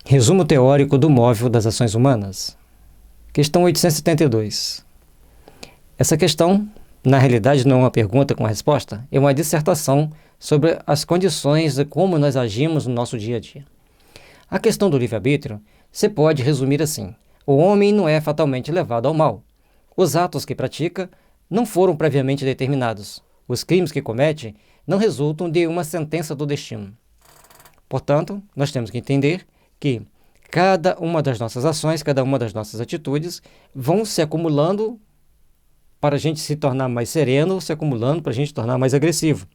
Resumo teórico do móvel das ações humanas. Questão 872. Essa questão, na realidade, não é uma pergunta com resposta, é uma dissertação sobre as condições de como nós agimos no nosso dia a dia. A questão do livre-arbítrio se pode resumir assim: o homem não é fatalmente levado ao mal. Os atos que pratica não foram previamente determinados. Os crimes que comete não resultam de uma sentença do destino. Portanto, nós temos que entender que cada uma das nossas ações, cada uma das nossas atitudes vão se acumulando para a gente se tornar mais sereno, se acumulando para a gente se tornar mais agressivo.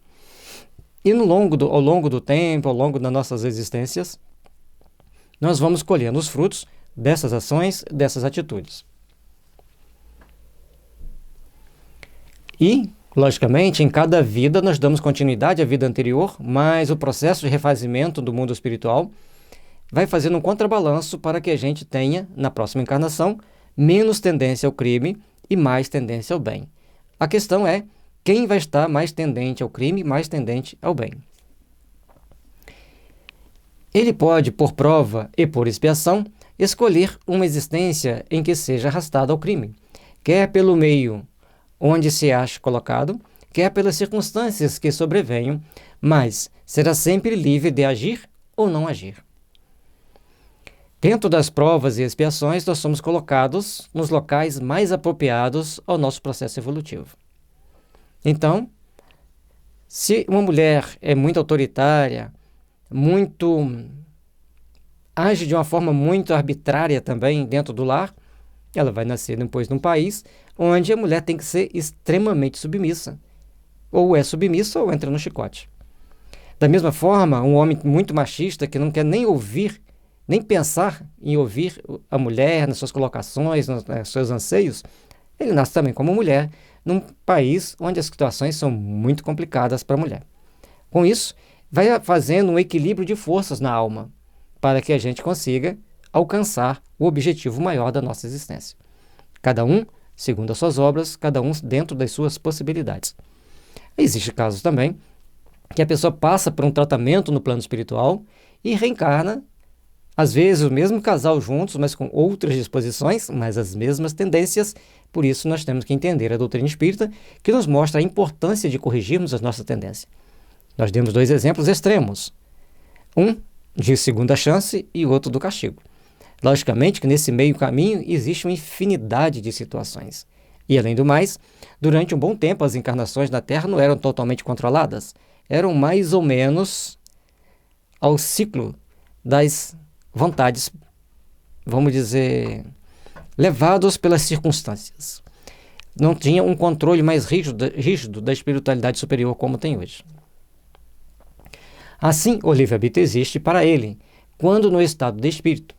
E ao longo do tempo, ao longo das nossas existências, nós vamos colhendo os frutos dessas ações, dessas atitudes. E, logicamente, em cada vida nós damos continuidade à vida anterior, mas o processo de refazimento do mundo espiritual vai fazendo um contrabalanço para que a gente tenha, na próxima encarnação, menos tendência ao crime e mais tendência ao bem. A questão é quem vai estar mais tendente ao crime, mais tendente ao bem. Ele pode, por prova e por expiação, escolher uma existência em que seja arrastado ao crime, quer pelo meio onde se acha colocado, quer pelas circunstâncias que sobrevenham, mas será sempre livre de agir ou não agir. Dentro das provas e expiações, nós somos colocados nos locais mais apropriados ao nosso processo evolutivo. Então, se uma mulher é muito autoritária, age de uma forma muito arbitrária também dentro do lar, ela vai nascer depois num país onde a mulher tem que ser extremamente submissa. Ou é submissa ou entra no chicote. Da mesma forma, um homem muito machista que não quer nem ouvir, nem pensar em ouvir a mulher nas suas colocações, nos seus anseios, ele nasce também como mulher, num país onde as situações são muito complicadas para a mulher. Com isso, vai fazendo um equilíbrio de forças na alma, para que a gente consiga alcançar o objetivo maior da nossa existência. Cada um segundo as suas obras, cada um dentro das suas possibilidades. Existem casos também que a pessoa passa por um tratamento no plano espiritual e reencarna, às vezes o mesmo casal juntos, mas com outras disposições, mas as mesmas tendências. Por isso nós temos que entender a doutrina espírita, que nos mostra a importância de corrigirmos as nossas tendências. Nós demos dois exemplos extremos, um de segunda chance e outro do castigo. Logicamente que nesse meio caminho existe uma infinidade de situações. E além do mais, durante um bom tempo as encarnações na Terra não eram totalmente controladas, eram mais ou menos ao ciclo das vontades, vamos dizer, levados pelas circunstâncias. Não tinha um controle mais rígido da espiritualidade superior como tem hoje. Assim, o livre-arbítrio existe para ele, quando no estado de espírito.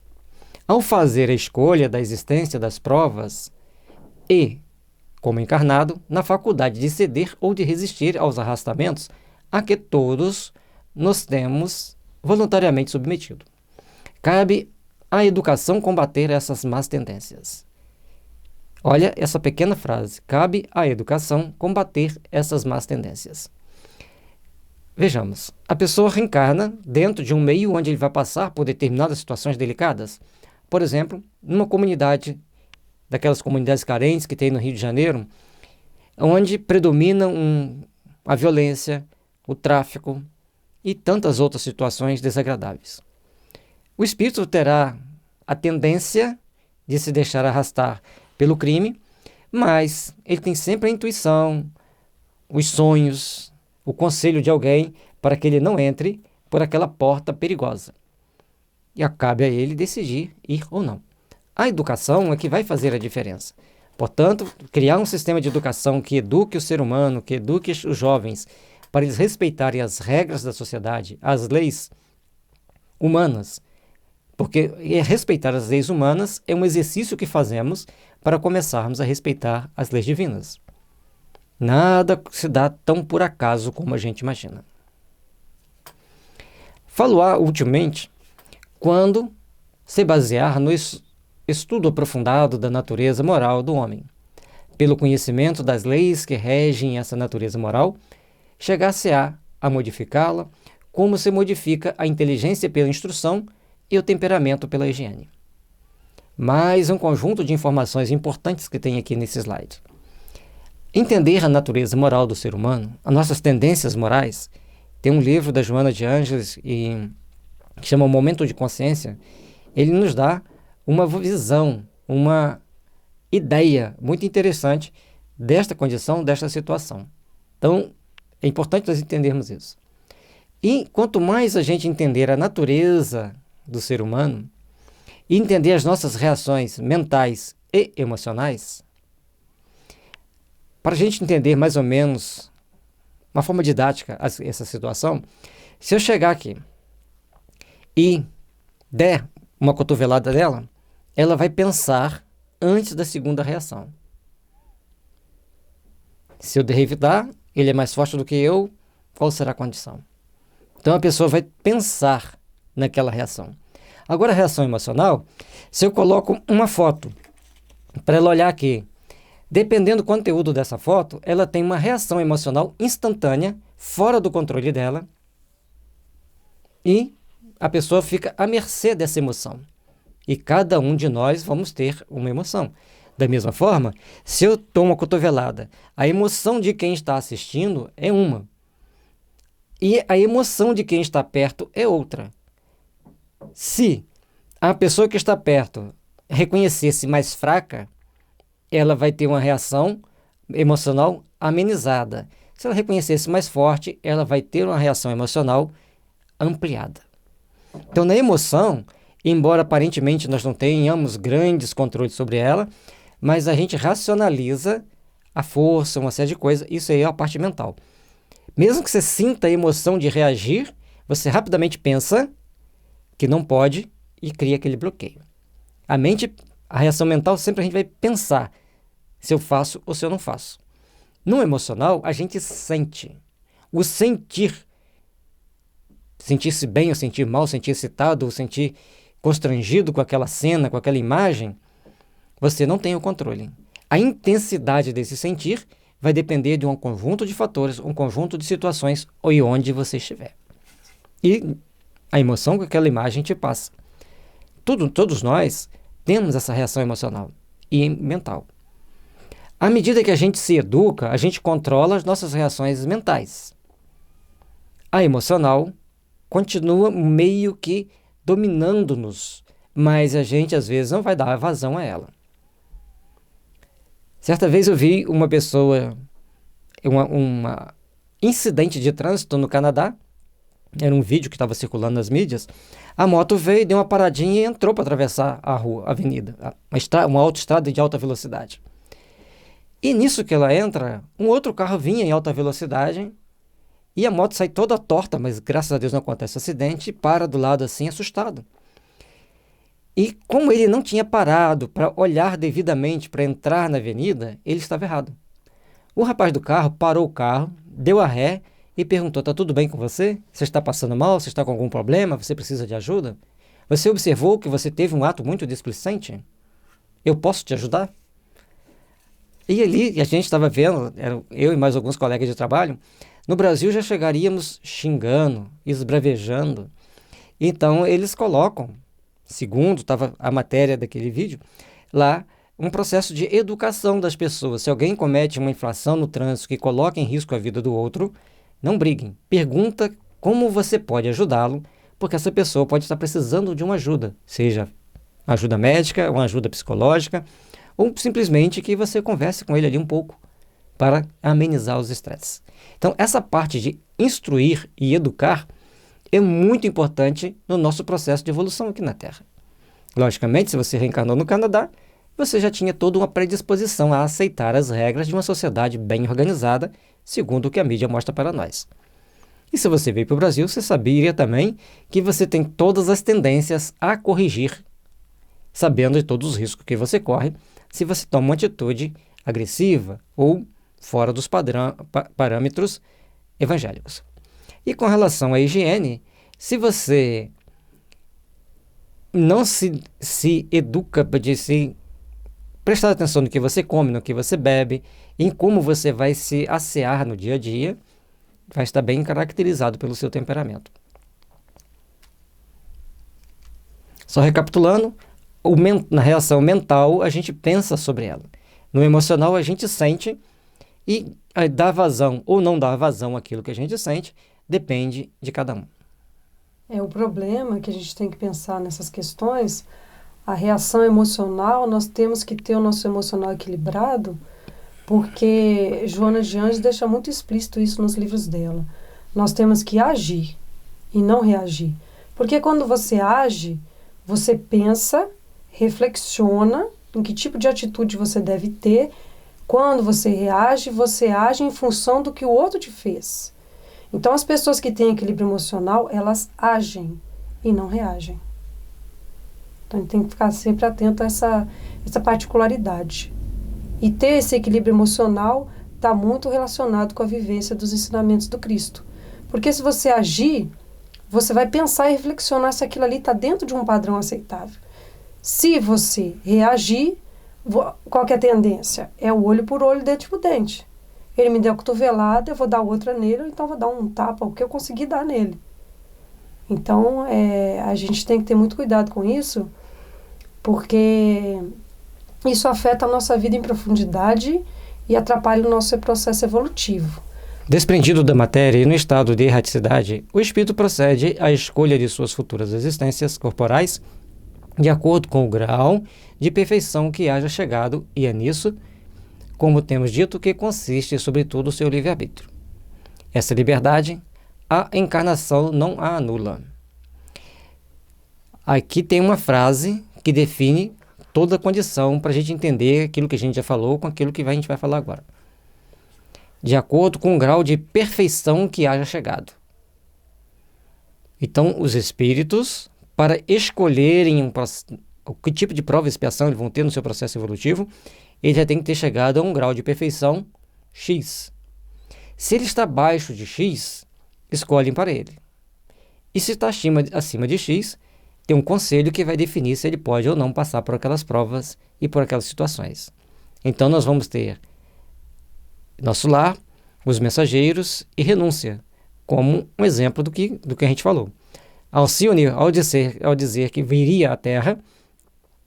Ao fazer a escolha da existência das provas e, como encarnado, na faculdade de ceder ou de resistir aos arrastamentos a que todos nos temos voluntariamente submetido. Cabe à educação combater essas más tendências. Olha essa pequena frase. Cabe à educação combater essas más tendências. Vejamos, a pessoa reencarna dentro de um meio onde ele vai passar por determinadas situações delicadas. Por exemplo, numa comunidade, daquelas comunidades carentes que tem no Rio de Janeiro, onde predominam a violência, o tráfico e tantas outras situações desagradáveis. O espírito terá a tendência de se deixar arrastar pelo crime, mas ele tem sempre a intuição, os sonhos, o conselho de alguém para que ele não entre por aquela porta perigosa. E cabe a ele decidir ir ou não. A educação é que vai fazer a diferença. Portanto, criar um sistema de educação que eduque o ser humano, que eduque os jovens, para eles respeitarem as regras da sociedade, as leis humanas. Porque respeitar as leis humanas é um exercício que fazemos para começarmos a respeitar as leis divinas. Nada se dá tão por acaso como a gente imagina. Falo-á ultimamente quando se basear no estudo aprofundado da natureza moral do homem. Pelo conhecimento das leis que regem essa natureza moral, chegar-se-á a modificá-la, como se modifica a inteligência pela instrução e o temperamento pela higiene. Mais um conjunto de informações importantes que tem aqui nesse slide. Entender a natureza moral do ser humano, as nossas tendências morais. Tem um livro da Joana de Ângeles que chama O Momento de Consciência. Ele nos dá uma visão, uma ideia muito interessante desta condição, desta situação. Então, é importante nós entendermos isso. E quanto mais a gente entender a natureza do ser humano e entender as nossas reações mentais e emocionais, para a gente entender mais ou menos, uma forma didática, essa situação, se eu chegar aqui e der uma cotovelada nela, ela vai pensar antes da segunda reação. Se eu revidar, ele é mais forte do que eu, qual será a condição? Então a pessoa vai pensar naquela reação. Agora a reação emocional, se eu coloco uma foto para ela olhar aqui, dependendo do conteúdo dessa foto, ela tem uma reação emocional instantânea, fora do controle dela, e a pessoa fica à mercê dessa emoção. E cada um de nós vamos ter uma emoção. Da mesma forma, se eu tomo uma cotovelada, a emoção de quem está assistindo é uma. E a emoção de quem está perto é outra. Se a pessoa que está perto reconhecer-se mais fraca, ela vai ter uma reação emocional amenizada. Se ela reconhecer-se mais forte, ela vai ter uma reação emocional ampliada. Então, na emoção, embora aparentemente nós não tenhamos grandes controles sobre ela, mas a gente racionaliza a força, uma série de coisas. Isso aí é a parte mental. Mesmo que você sinta a emoção de reagir, você rapidamente pensa que não pode e cria aquele bloqueio. A mente, a reação mental, sempre a gente vai pensar se eu faço ou se eu não faço. No emocional, a gente sente. O sentir, sentir-se bem ou sentir mal, sentir excitado ou sentir constrangido com aquela cena, com aquela imagem, você não tem o controle. A intensidade desse sentir vai depender de um conjunto de fatores, um conjunto de situações e onde você estiver. E a emoção que aquela imagem te passa. Todos nós temos essa reação emocional e mental. À medida que a gente se educa, a gente controla as nossas reações mentais. A emocional continua meio que dominando-nos, mas a gente às vezes não vai dar vazão a ela. Certa vez eu vi uma pessoa, um incidente de trânsito no Canadá, era um vídeo que estava circulando nas mídias, a moto veio, deu uma paradinha e entrou para atravessar a rua, a avenida, uma autoestrada de alta velocidade. E nisso que ela entra, um outro carro vinha em alta velocidade e a moto sai toda torta, mas graças a Deus não acontece acidente, e para do lado assim, assustado. E como ele não tinha parado para olhar devidamente para entrar na avenida, ele estava errado. O rapaz do carro parou o carro, deu a ré e perguntou: "Tá tudo bem com você? Você está passando mal? Você está com algum problema? Você precisa de ajuda? Você observou que você teve um ato muito displicente? Eu posso te ajudar?" E ali a gente estava vendo, eu e mais alguns colegas de trabalho, no Brasil já chegaríamos xingando, esbravejando. Então eles colocam, segundo estava a matéria daquele vídeo, lá um processo de educação das pessoas. Se alguém comete uma infração no trânsito que coloca em risco a vida do outro, não briguem. Pergunta como você pode ajudá-lo, porque essa pessoa pode estar precisando de uma ajuda, seja ajuda médica, uma ajuda psicológica, ou simplesmente que você converse com ele ali um pouco para amenizar os estresses. Então, essa parte de instruir e educar é muito importante no nosso processo de evolução aqui na Terra. Logicamente, se você reencarnou no Canadá, você já tinha toda uma predisposição a aceitar as regras de uma sociedade bem organizada, segundo o que a mídia mostra para nós. E se você veio para o Brasil, você sabia também que você tem todas as tendências a corrigir, sabendo de todos os riscos que você corre se você toma uma atitude agressiva ou fora dos parâmetros evangélicos. E com relação à higiene, se você não se educa de se prestar atenção no que você come, no que você bebe, em como você vai se assear no dia a dia, vai estar bem caracterizado pelo seu temperamento. Só recapitulando, na reação mental a gente pensa sobre ela. No emocional a gente sente e dar vazão ou não dar vazão àquilo que a gente sente depende de cada um. O problema que a gente tem que pensar nessas questões, a reação emocional, nós temos que ter o nosso emocional equilibrado, porque Joana de Anjos deixa muito explícito isso nos livros dela. Nós temos que agir e não reagir. Porque quando você age, você pensa, reflexiona em que tipo de atitude você deve ter. Quando você age em função do que o outro te fez. Então, as pessoas que têm equilíbrio emocional, elas agem e não reagem. Então, a gente tem que ficar sempre atento a essa particularidade. E ter esse equilíbrio emocional está muito relacionado com a vivência dos ensinamentos do Cristo. Porque se você agir, você vai pensar e reflexionar se aquilo ali está dentro de um padrão aceitável. Se você reagir, qual que é a tendência? É o olho por olho, dente por dente. Ele me deu a cotovelada, eu vou dar outra nele, ou então vou dar um tapa, o que eu conseguir dar nele. Então, a gente tem que ter muito cuidado com isso, porque isso afeta a nossa vida em profundidade e atrapalha o nosso processo evolutivo. Desprendido da matéria e no estado de erraticidade, o espírito procede à escolha de suas futuras existências corporais de acordo com o grau de perfeição que haja chegado, e é nisso, como temos dito, que consiste sobretudo o seu livre-arbítrio. Essa liberdade, a encarnação não a anula. Aqui tem uma frase que define toda a condição para a gente entender aquilo que a gente já falou com aquilo que a gente vai falar agora. De acordo com o grau de perfeição que haja chegado. Então, os espíritos, para escolherem que tipo de prova e expiação eles vão ter no seu processo evolutivo, ele já tem que ter chegado a um grau de perfeição X. Se ele está abaixo de X, escolhem para ele. E se está acima de X, tem um conselho que vai definir se ele pode ou não passar por aquelas provas e por aquelas situações. Então nós vamos ter nosso lar, os mensageiros e renúncia, como um exemplo do que a gente falou. Alcione, ao dizer que viria à Terra,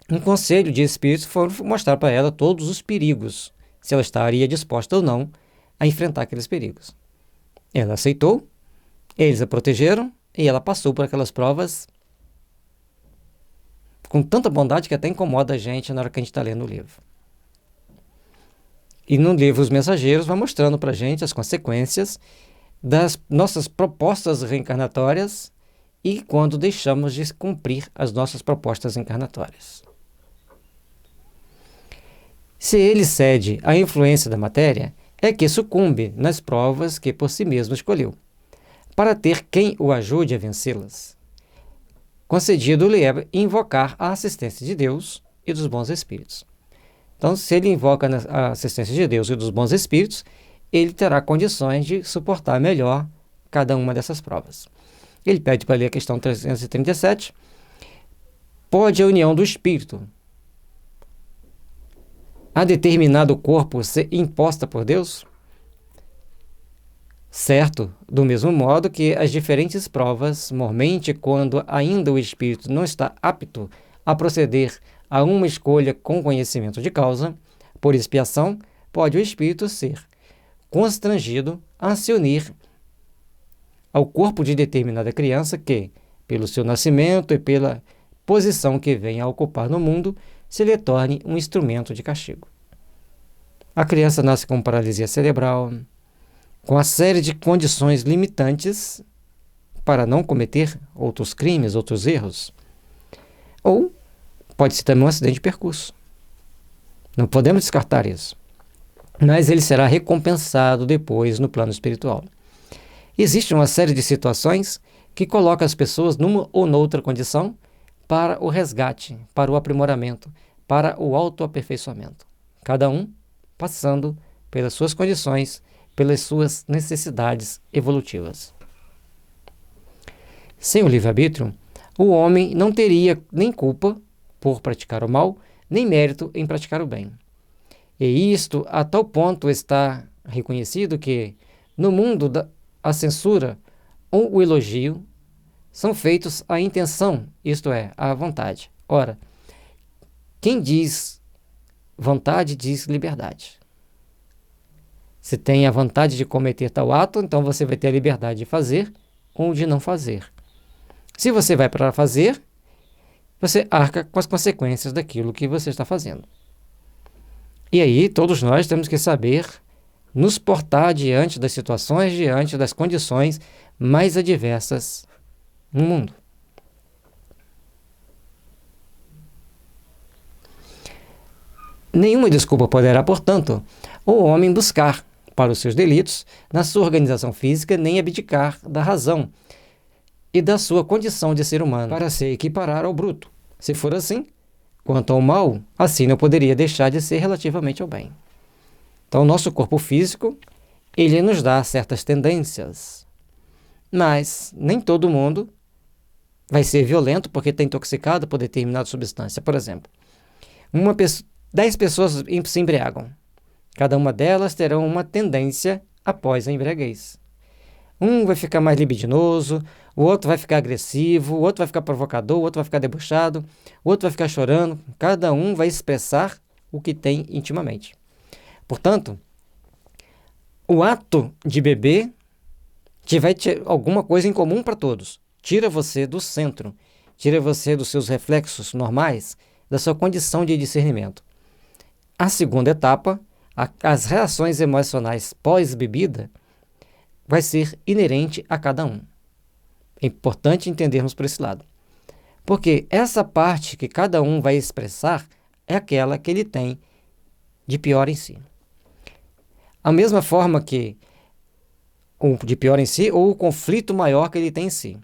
um conselho de espíritos foi mostrar para ela todos os perigos, se ela estaria disposta ou não a enfrentar aqueles perigos. Ela aceitou, eles a protegeram e ela passou por aquelas provas com tanta bondade que até incomoda a gente na hora que a gente está lendo o livro. E no livro Os Mensageiros vai mostrando para a gente as consequências das nossas propostas reencarnatórias e quando deixamos de cumprir as nossas propostas encarnatórias. Se ele cede à influência da matéria, é que sucumbe nas provas que por si mesmo escolheu, para ter quem o ajude a vencê-las. Concedido-lhe é invocar a assistência de Deus e dos bons espíritos. Então, se ele invoca a assistência de Deus e dos bons espíritos, ele terá condições de suportar melhor cada uma dessas provas. Ele pede para ler a questão 337. Pode a união do espírito a determinado corpo ser imposta por Deus? Certo, do mesmo modo que as diferentes provas, mormente quando ainda o espírito não está apto a proceder a uma escolha com conhecimento de causa, por expiação, pode o espírito ser constrangido a se unir ao corpo de determinada criança que, pelo seu nascimento e pela posição que vem a ocupar no mundo, se lhe torne um instrumento de castigo. A criança nasce com paralisia cerebral, com a série de condições limitantes para não cometer outros crimes, outros erros. Ou pode ser também um acidente de percurso. Não podemos descartar isso. Mas ele será recompensado depois no plano espiritual. Existe uma série de situações que colocam as pessoas numa ou noutra condição para o resgate, para o aprimoramento, para o autoaperfeiçoamento. Cada um passando pelas suas condições, pelas suas necessidades evolutivas. Sem o livre-arbítrio, o homem não teria nem culpa por praticar o mal, nem mérito em praticar o bem. E isto a tal ponto está reconhecido que, no mundo, a censura ou o elogio são feitos à intenção, isto é, à vontade. Ora, quem diz vontade diz liberdade. Se tem a vontade de cometer tal ato, então você vai ter a liberdade de fazer ou de não fazer. Se você vai para fazer, você arca com as consequências daquilo que você está fazendo. E aí, todos nós temos que saber nos portar diante das situações, diante das condições mais adversas no mundo. Nenhuma desculpa poderá, portanto, o homem buscar para os seus delitos na sua organização física, nem abdicar da razão e da sua condição de ser humano para se equiparar ao bruto. Se for assim, quanto ao mal, assim não poderia deixar de ser relativamente ao bem. Então, o nosso corpo físico, ele nos dá certas tendências, mas nem todo mundo vai ser violento porque está intoxicado por determinada substância. Por exemplo, 10 pessoas se embriagam. Cada uma delas terá uma tendência após a embriaguez. Um vai ficar mais libidinoso, o outro vai ficar agressivo, o outro vai ficar provocador, o outro vai ficar debochado, o outro vai ficar chorando. Cada um vai expressar o que tem intimamente. Portanto, o ato de beber vai ter alguma coisa em comum para todos. Tira você do centro, tira você dos seus reflexos normais, da sua condição de discernimento. A segunda etapa, as reações emocionais pós-bebida, vai ser inerente a cada um. É importante entendermos por esse lado. Porque essa parte que cada um vai expressar é aquela que ele tem de pior em si. A mesma forma que o de pior em si ou o conflito maior que ele tem em si.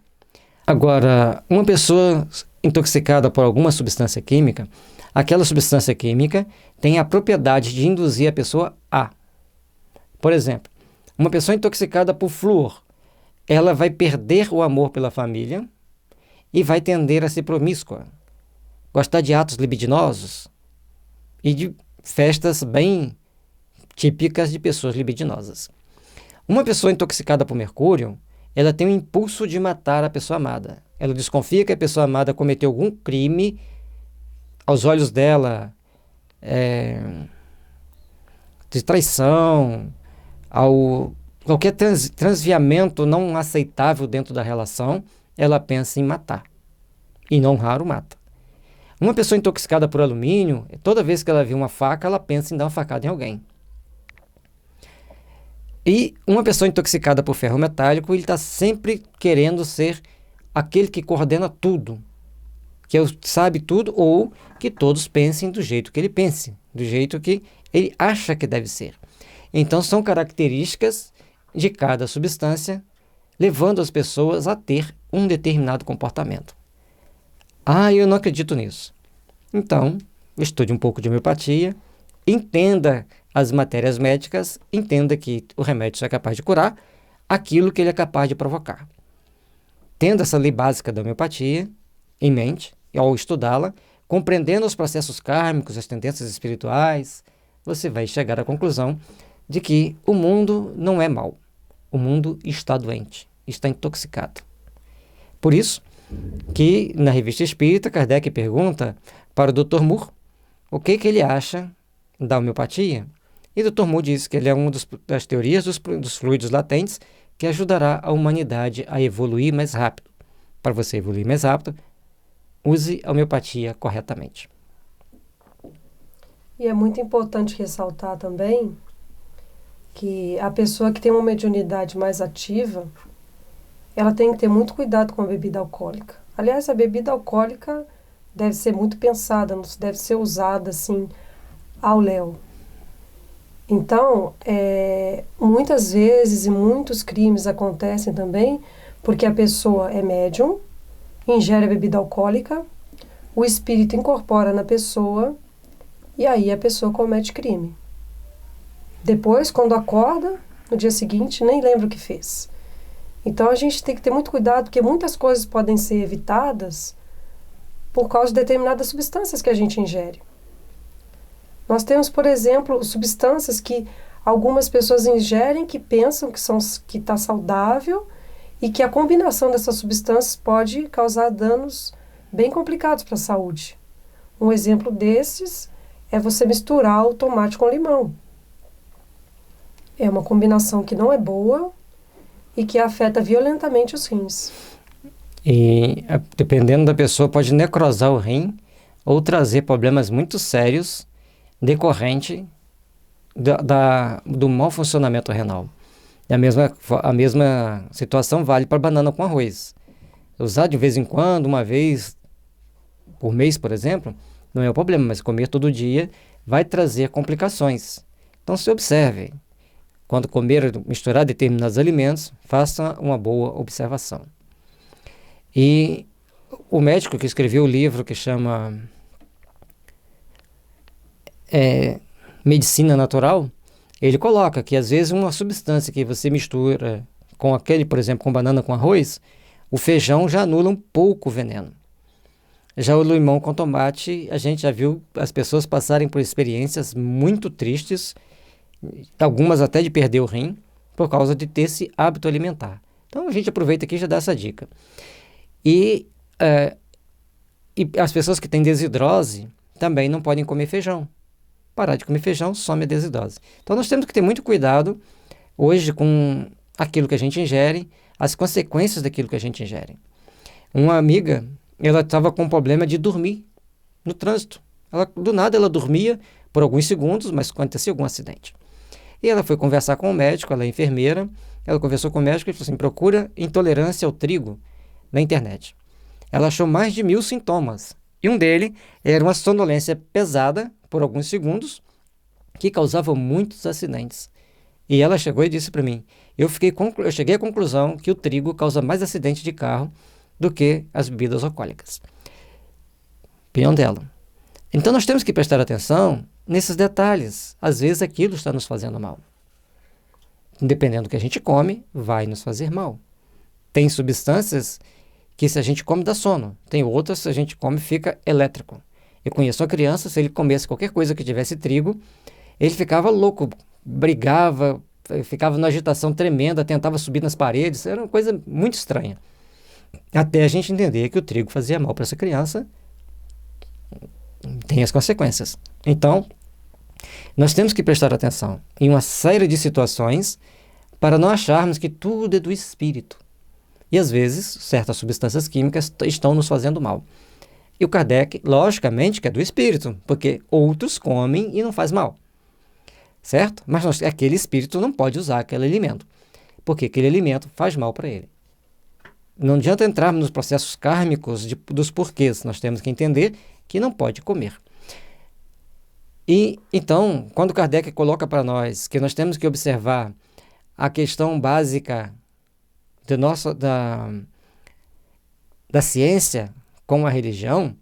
Agora, uma pessoa intoxicada por alguma substância química, aquela substância química tem a propriedade de induzir a pessoa a. Por exemplo, uma pessoa intoxicada por flúor, ela vai perder o amor pela família e vai tender a ser promíscua, gostar de atos libidinosos e de festas bem típicas de pessoas libidinosas. Uma pessoa intoxicada por mercúrio, ela tem o impulso de matar a pessoa amada. Ela desconfia que a pessoa amada cometeu algum crime, aos olhos dela, de traição, qualquer transviamento não aceitável dentro da relação, ela pensa em matar. E não raro mata. Uma pessoa intoxicada por alumínio, toda vez que ela vê uma faca, ela pensa em dar uma facada em alguém. E uma pessoa intoxicada por ferro metálico, ele está sempre querendo ser aquele que coordena tudo, que sabe tudo, ou que todos pensem do jeito que ele pense, do jeito que ele acha que deve ser. Então, são características de cada substância, levando as pessoas a ter um determinado comportamento. Ah, eu não acredito nisso. Então, estude um pouco de homeopatia, entenda as matérias médicas, entenda que o remédio só é capaz de curar aquilo que ele é capaz de provocar. Tendo essa lei básica da homeopatia em mente, ao estudá-la, compreendendo os processos kármicos, as tendências espirituais, você vai chegar à conclusão de que o mundo não é mau. O mundo está doente, está intoxicado. Por isso que, na Revista Espírita, Kardec pergunta para o Dr. Moore o que ele acha da homeopatia. E o Dr. Moore diz que ele é uma das teorias dos fluidos latentes que ajudará a humanidade a evoluir mais rápido. Para você evoluir mais rápido, use a homeopatia corretamente. E é muito importante ressaltar também que a pessoa que tem uma mediunidade mais ativa, ela tem que ter muito cuidado com a bebida alcoólica. Aliás, a bebida alcoólica deve ser muito pensada, não deve ser usada assim ao léu. Então, muitas vezes e muitos crimes acontecem também porque a pessoa é médium, ingere a bebida alcoólica, o espírito incorpora na pessoa e aí a pessoa comete crime. Depois, quando acorda, no dia seguinte, nem lembra o que fez. Então, a gente tem que ter muito cuidado, porque muitas coisas podem ser evitadas por causa de determinadas substâncias que a gente ingere. Nós temos, por exemplo, substâncias que algumas pessoas ingerem que pensam que está saudável e que a combinação dessas substâncias pode causar danos bem complicados para a saúde. Um exemplo desses é você misturar o tomate com limão. É uma combinação que não é boa e que afeta violentamente os rins. E, dependendo da pessoa, pode necrosar o rim ou trazer problemas muito sérios decorrente do mau funcionamento renal. E a mesma situação vale para banana com arroz. Usar de vez em quando, uma vez por mês, por exemplo, não é o problema, mas comer todo dia vai trazer complicações. Então, se observe. Quando comer, misturar determinados alimentos, faça uma boa observação. E o médico que escreveu o livro que chama Medicina Natural, ele coloca que às vezes uma substância que você mistura com aquele, por exemplo, com banana com arroz, o feijão já anula um pouco o veneno. Já o limão com tomate, a gente já viu as pessoas passarem por experiências muito tristes, algumas até de perder o rim, por causa de ter esse hábito alimentar. Então a gente aproveita aqui e já dá essa dica. E as pessoas que têm desidrose também não podem comer feijão. Parar de comer feijão some a desidrose. Então nós temos que ter muito cuidado hoje com aquilo que a gente ingere, as consequências daquilo que a gente ingere. Uma amiga, ela estava com problema de dormir no trânsito. Do nada ela dormia por alguns segundos, mas aconteceu algum acidente. E ela foi conversar com o médico, ela é enfermeira, ela conversou com o médico e falou assim, procura intolerância ao trigo na internet. Ela achou mais de 1000 sintomas. E um dele era uma sonolência pesada por alguns segundos, que causava muitos acidentes. E ela chegou e disse para mim, eu cheguei à conclusão que o trigo causa mais acidente de carro do que as bebidas alcoólicas. Opinião dela. Então nós temos que prestar atenção nesses detalhes. Às vezes aquilo está nos fazendo mal. Dependendo do que a gente come, vai nos fazer mal. Tem substâncias que se a gente come dá sono. Tem outras, se a gente come, fica elétrico. Eu conheço uma criança, se ele comesse qualquer coisa que tivesse trigo, ele ficava louco, brigava, ficava numa agitação tremenda, tentava subir nas paredes, era uma coisa muito estranha. Até a gente entender que o trigo fazia mal para essa criança, tem as consequências. Então, nós temos que prestar atenção em uma série de situações para não acharmos que tudo é do espírito. E às vezes, certas substâncias químicas estão nos fazendo mal. E o Kardec, logicamente, que é do espírito, porque outros comem e não faz mal. Certo? Mas aquele espírito não pode usar aquele alimento, porque aquele alimento faz mal para ele. Não adianta entrarmos nos processos kármicos dos porquês, nós temos que entender que não pode comer. E então, quando Kardec coloca para nós que nós temos que observar a questão básica da ciência com a religião,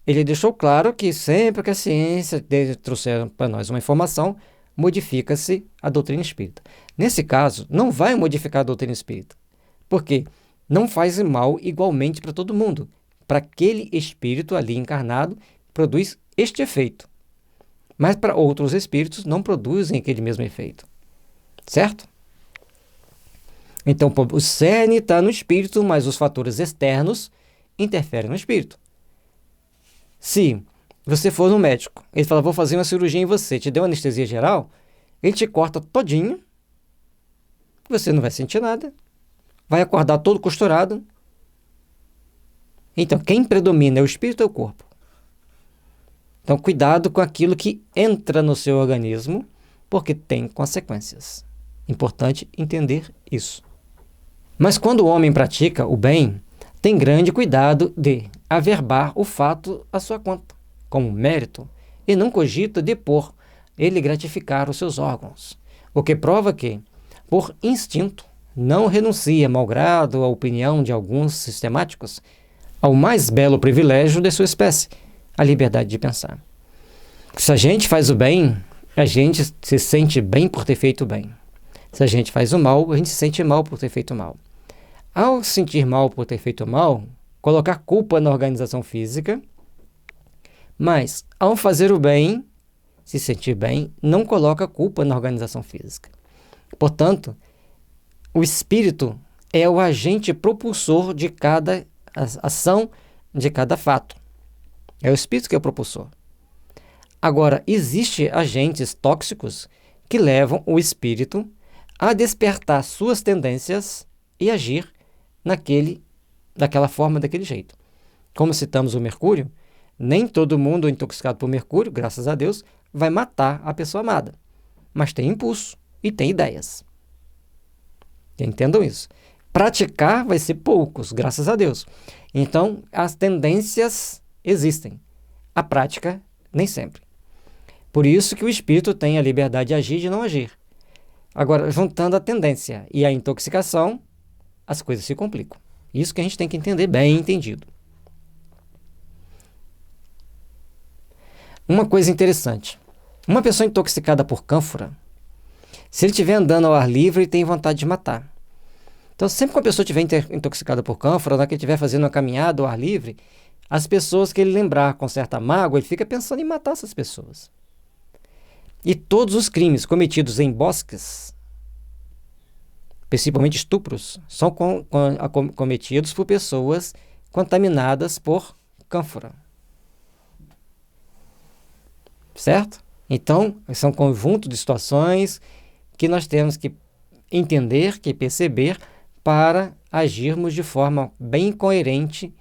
ele deixou claro que sempre que a ciência trouxer para nós uma informação, modifica-se a doutrina espírita. Nesse caso, não vai modificar a doutrina espírita, porque não faz mal igualmente para todo mundo. Para aquele espírito ali encarnado, produz este efeito. Mas para outros espíritos não produzem aquele mesmo efeito. Certo? Então, o cerne está no espírito, mas os fatores externos interferem no espírito. Se você for no médico, ele fala, vou fazer uma cirurgia em você, te deu anestesia geral, ele te corta todinho, você não vai sentir nada, vai acordar todo costurado. Então, quem predomina é o espírito ou o corpo? Então, cuidado com aquilo que entra no seu organismo, porque tem consequências. Importante entender isso. Mas quando o homem pratica o bem, tem grande cuidado de averbar o fato à sua conta, como mérito, e não cogita depor ele gratificar os seus órgãos, o que prova que, por instinto, não renuncia, malgrado a opinião de alguns sistemáticos, ao mais belo privilégio de sua espécie, a liberdade de pensar. Se a gente faz o bem, a gente se sente bem por ter feito o bem. Se a gente faz o mal, a gente se sente mal por ter feito o mal. Ao sentir mal por ter feito mal, colocar culpa na organização física, mas ao fazer o bem, se sentir bem, não coloca culpa na organização física. Portanto, o espírito é o agente propulsor de cada ação, de cada fato. É o espírito que é o propulsor. Agora, existem agentes tóxicos que levam o espírito a despertar suas tendências e agir daquela forma, daquele jeito. Como citamos o mercúrio, nem todo mundo intoxicado por mercúrio, graças a Deus, vai matar a pessoa amada. Mas tem impulso e tem ideias. Entendam isso. Praticar vai ser poucos, graças a Deus. Então, as tendências existem. A prática, nem sempre. Por isso que o espírito tem a liberdade de agir e de não agir. Agora, juntando a tendência e a intoxicação, as coisas se complicam. Isso que a gente tem que entender bem entendido. Uma coisa interessante. Uma pessoa intoxicada por cânfora, se ele estiver andando ao ar livre, ele tem vontade de matar. Então, sempre que uma pessoa estiver intoxicada por cânfora, na hora que ele estiver fazendo uma caminhada ao ar livre, as pessoas que ele lembrar com certa mágoa, ele fica pensando em matar essas pessoas. E todos os crimes cometidos em bosques, principalmente estupros, são cometidos por pessoas contaminadas por cânfora. Certo? Então, são um conjunto de situações que nós temos que entender, que perceber, para agirmos de forma bem coerente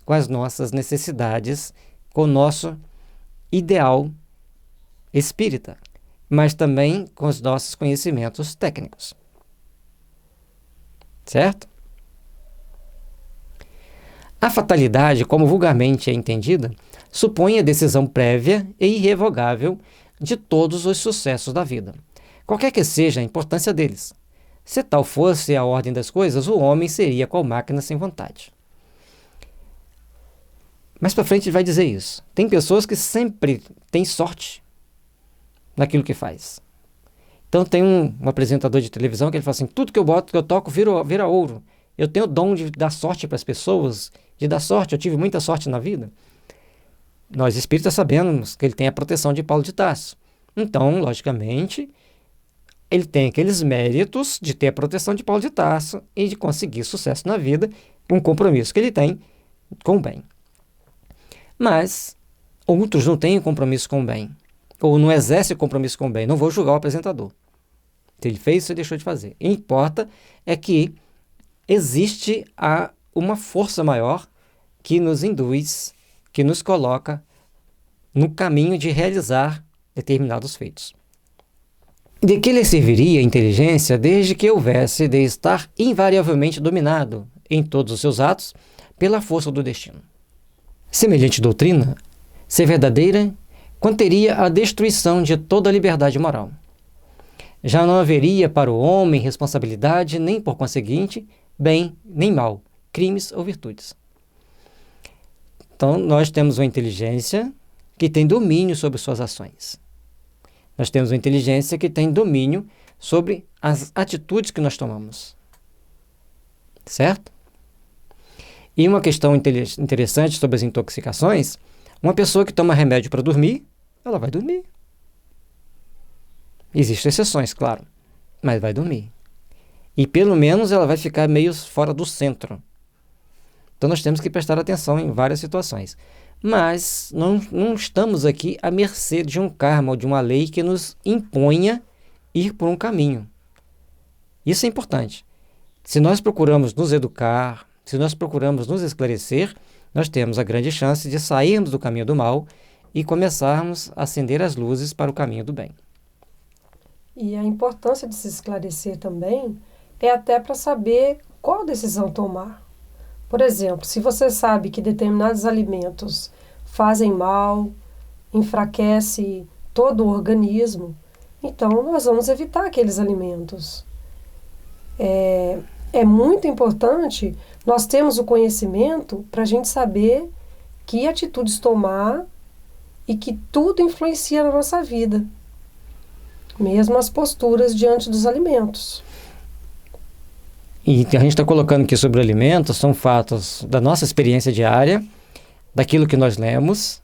com as nossas necessidades, com o nosso ideal espírita, mas também com os nossos conhecimentos técnicos. Certo? A fatalidade, como vulgarmente é entendida, supõe a decisão prévia e irrevogável de todos os sucessos da vida, qualquer que seja a importância deles. Se tal fosse a ordem das coisas, o homem seria qual máquina sem vontade. Mais para frente ele vai dizer isso. Tem pessoas que sempre têm sorte naquilo que faz. Então tem um apresentador de televisão que ele fala assim, tudo que eu boto, que eu toco, vira ouro. Eu tenho o dom de dar sorte para as pessoas, de dar sorte, eu tive muita sorte na vida. Nós espíritas sabemos que ele tem a proteção de Paulo de Tarso. Então, logicamente, ele tem aqueles méritos de ter a proteção de Paulo de Tarso e de conseguir sucesso na vida, um compromisso que ele tem com o bem. Mas outros não têm compromisso com o bem, ou não exercem compromisso com o bem. Não vou julgar o apresentador. Se ele fez, se deixou de fazer. O que importa é que existe uma força maior que nos induz, que nos coloca no caminho de realizar determinados feitos. De que lhe serviria a inteligência desde que houvesse de estar invariavelmente dominado em todos os seus atos pela força do destino? Semelhante doutrina, se verdadeira, conteria a destruição de toda a liberdade moral. Já não haveria para o homem responsabilidade, nem por conseguinte, bem nem mal, crimes ou virtudes. Então, nós temos uma inteligência que tem domínio sobre suas ações. Nós temos uma inteligência que tem domínio sobre as atitudes que nós tomamos. Certo? E uma questão interessante sobre as intoxicações, uma pessoa que toma remédio para dormir, ela vai dormir. Existem exceções, claro, mas vai dormir. E pelo menos ela vai ficar meio fora do centro. Então nós temos que prestar atenção em várias situações. Mas não estamos aqui à mercê de um karma ou de uma lei que nos imponha ir por um caminho. Isso é importante. Se nós procuramos nos educar, se nós procuramos nos esclarecer, nós temos a grande chance de sairmos do caminho do mal e começarmos a acender as luzes para o caminho do bem. E a importância de se esclarecer também é até para saber qual decisão tomar. Por exemplo, se você sabe que determinados alimentos fazem mal, enfraquece todo o organismo, então nós vamos evitar aqueles alimentos. É muito importante nós termos o conhecimento para a gente saber que atitudes tomar e que tudo influencia na nossa vida, mesmo as posturas diante dos alimentos. E a gente está colocando aqui sobre alimentos, são fatos da nossa experiência diária, daquilo que nós lemos.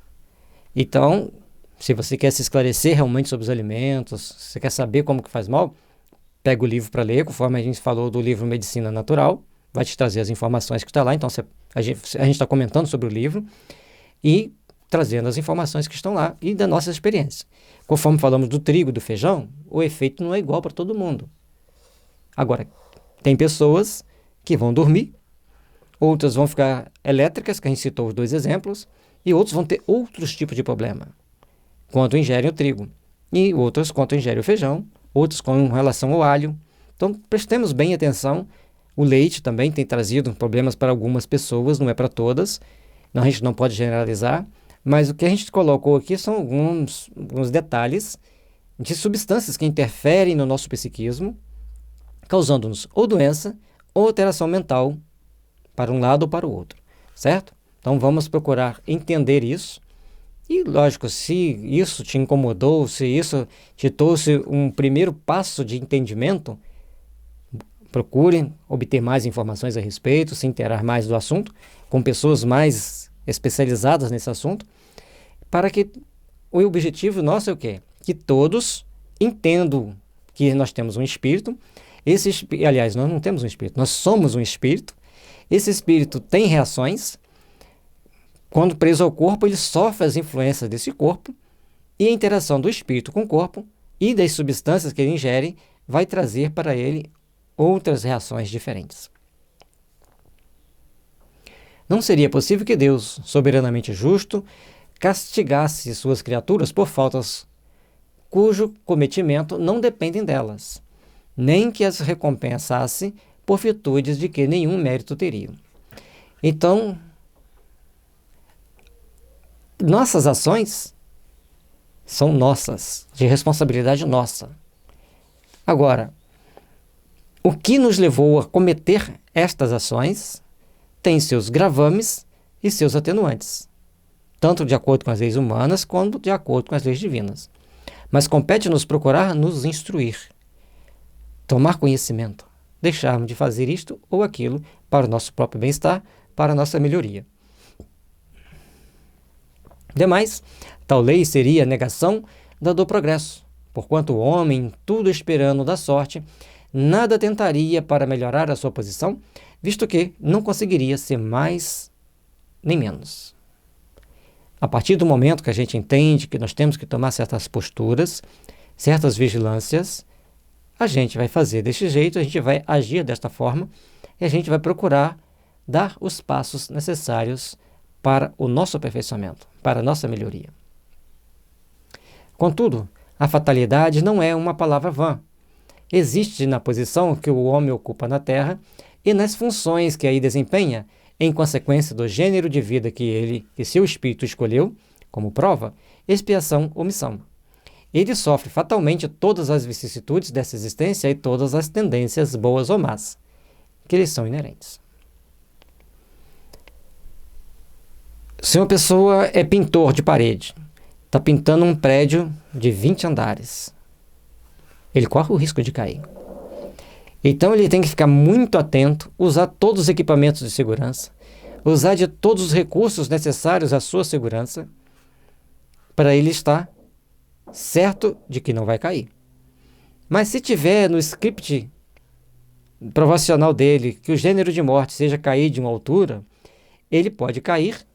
Então, se você quer se esclarecer realmente sobre os alimentos, se você quer saber como que faz mal, pega o livro para ler, conforme a gente falou do livro Medicina Natural, vai te trazer as informações que está lá, então a gente está comentando sobre o livro e trazendo as informações que estão lá e da nossa experiência. Conforme falamos do trigo e do feijão, o efeito não é igual para todo mundo. Agora, tem pessoas que vão dormir, outras vão ficar elétricas, que a gente citou os 2 exemplos, e outros vão ter outros tipos de problema, quando ingerem o trigo, e outros quando ingerem o feijão, outros com relação ao alho. Então, prestemos bem atenção. O leite também tem trazido problemas para algumas pessoas, não é para todas. A gente não pode generalizar, mas o que a gente colocou aqui são alguns detalhes de substâncias que interferem no nosso psiquismo, causando-nos ou doença ou alteração mental para um lado ou para o outro, certo? Então vamos procurar entender isso. E lógico, se isso te incomodou, se isso te trouxe um primeiro passo de entendimento, procure obter mais informações a respeito, se inteirar mais do assunto, com pessoas mais especializadas nesse assunto, para que o objetivo nosso é o quê? Que todos entendam que nós temos um espírito. Aliás, nós não temos um espírito, nós somos um espírito. Esse espírito tem reações. Quando preso ao corpo, ele sofre as influências desse corpo, e a interação do espírito com o corpo e das substâncias que ele ingere vai trazer para ele outras reações diferentes. Não seria possível que Deus, soberanamente justo, castigasse suas criaturas por faltas cujo cometimento não dependem delas, nem que as recompensasse por virtudes de que nenhum mérito teriam. Então, nossas ações são nossas, de responsabilidade nossa. Agora, o que nos levou a cometer estas ações tem seus gravames e seus atenuantes, tanto de acordo com as leis humanas quanto de acordo com as leis divinas. Mas compete-nos procurar nos instruir, tomar conhecimento, deixarmos de fazer isto ou aquilo para o nosso próprio bem-estar, para a nossa melhoria. Demais, tal lei seria a negação do progresso, porquanto o homem, tudo esperando da sorte, nada tentaria para melhorar a sua posição, visto que não conseguiria ser mais nem menos. A partir do momento que a gente entende que nós temos que tomar certas posturas, certas vigilâncias, a gente vai fazer desse jeito, a gente vai agir desta forma e a gente vai procurar dar os passos necessários para o nosso aperfeiçoamento, para a nossa melhoria. Contudo, a fatalidade não é uma palavra vã. Existe na posição que o homem ocupa na Terra e nas funções que aí desempenha, em consequência do gênero de vida que seu espírito escolheu, como prova, expiação ou missão. Ele sofre fatalmente todas as vicissitudes dessa existência e todas as tendências boas ou más, que lhe são inerentes. Se uma pessoa é pintor de parede, está pintando um prédio de 20 andares, ele corre o risco de cair. Então ele tem que ficar muito atento, usar todos os equipamentos de segurança, usar de todos os recursos necessários à sua segurança, para ele estar certo de que não vai cair. Mas se tiver no script provacional dele que o gênero de morte seja cair de uma altura, ele pode cair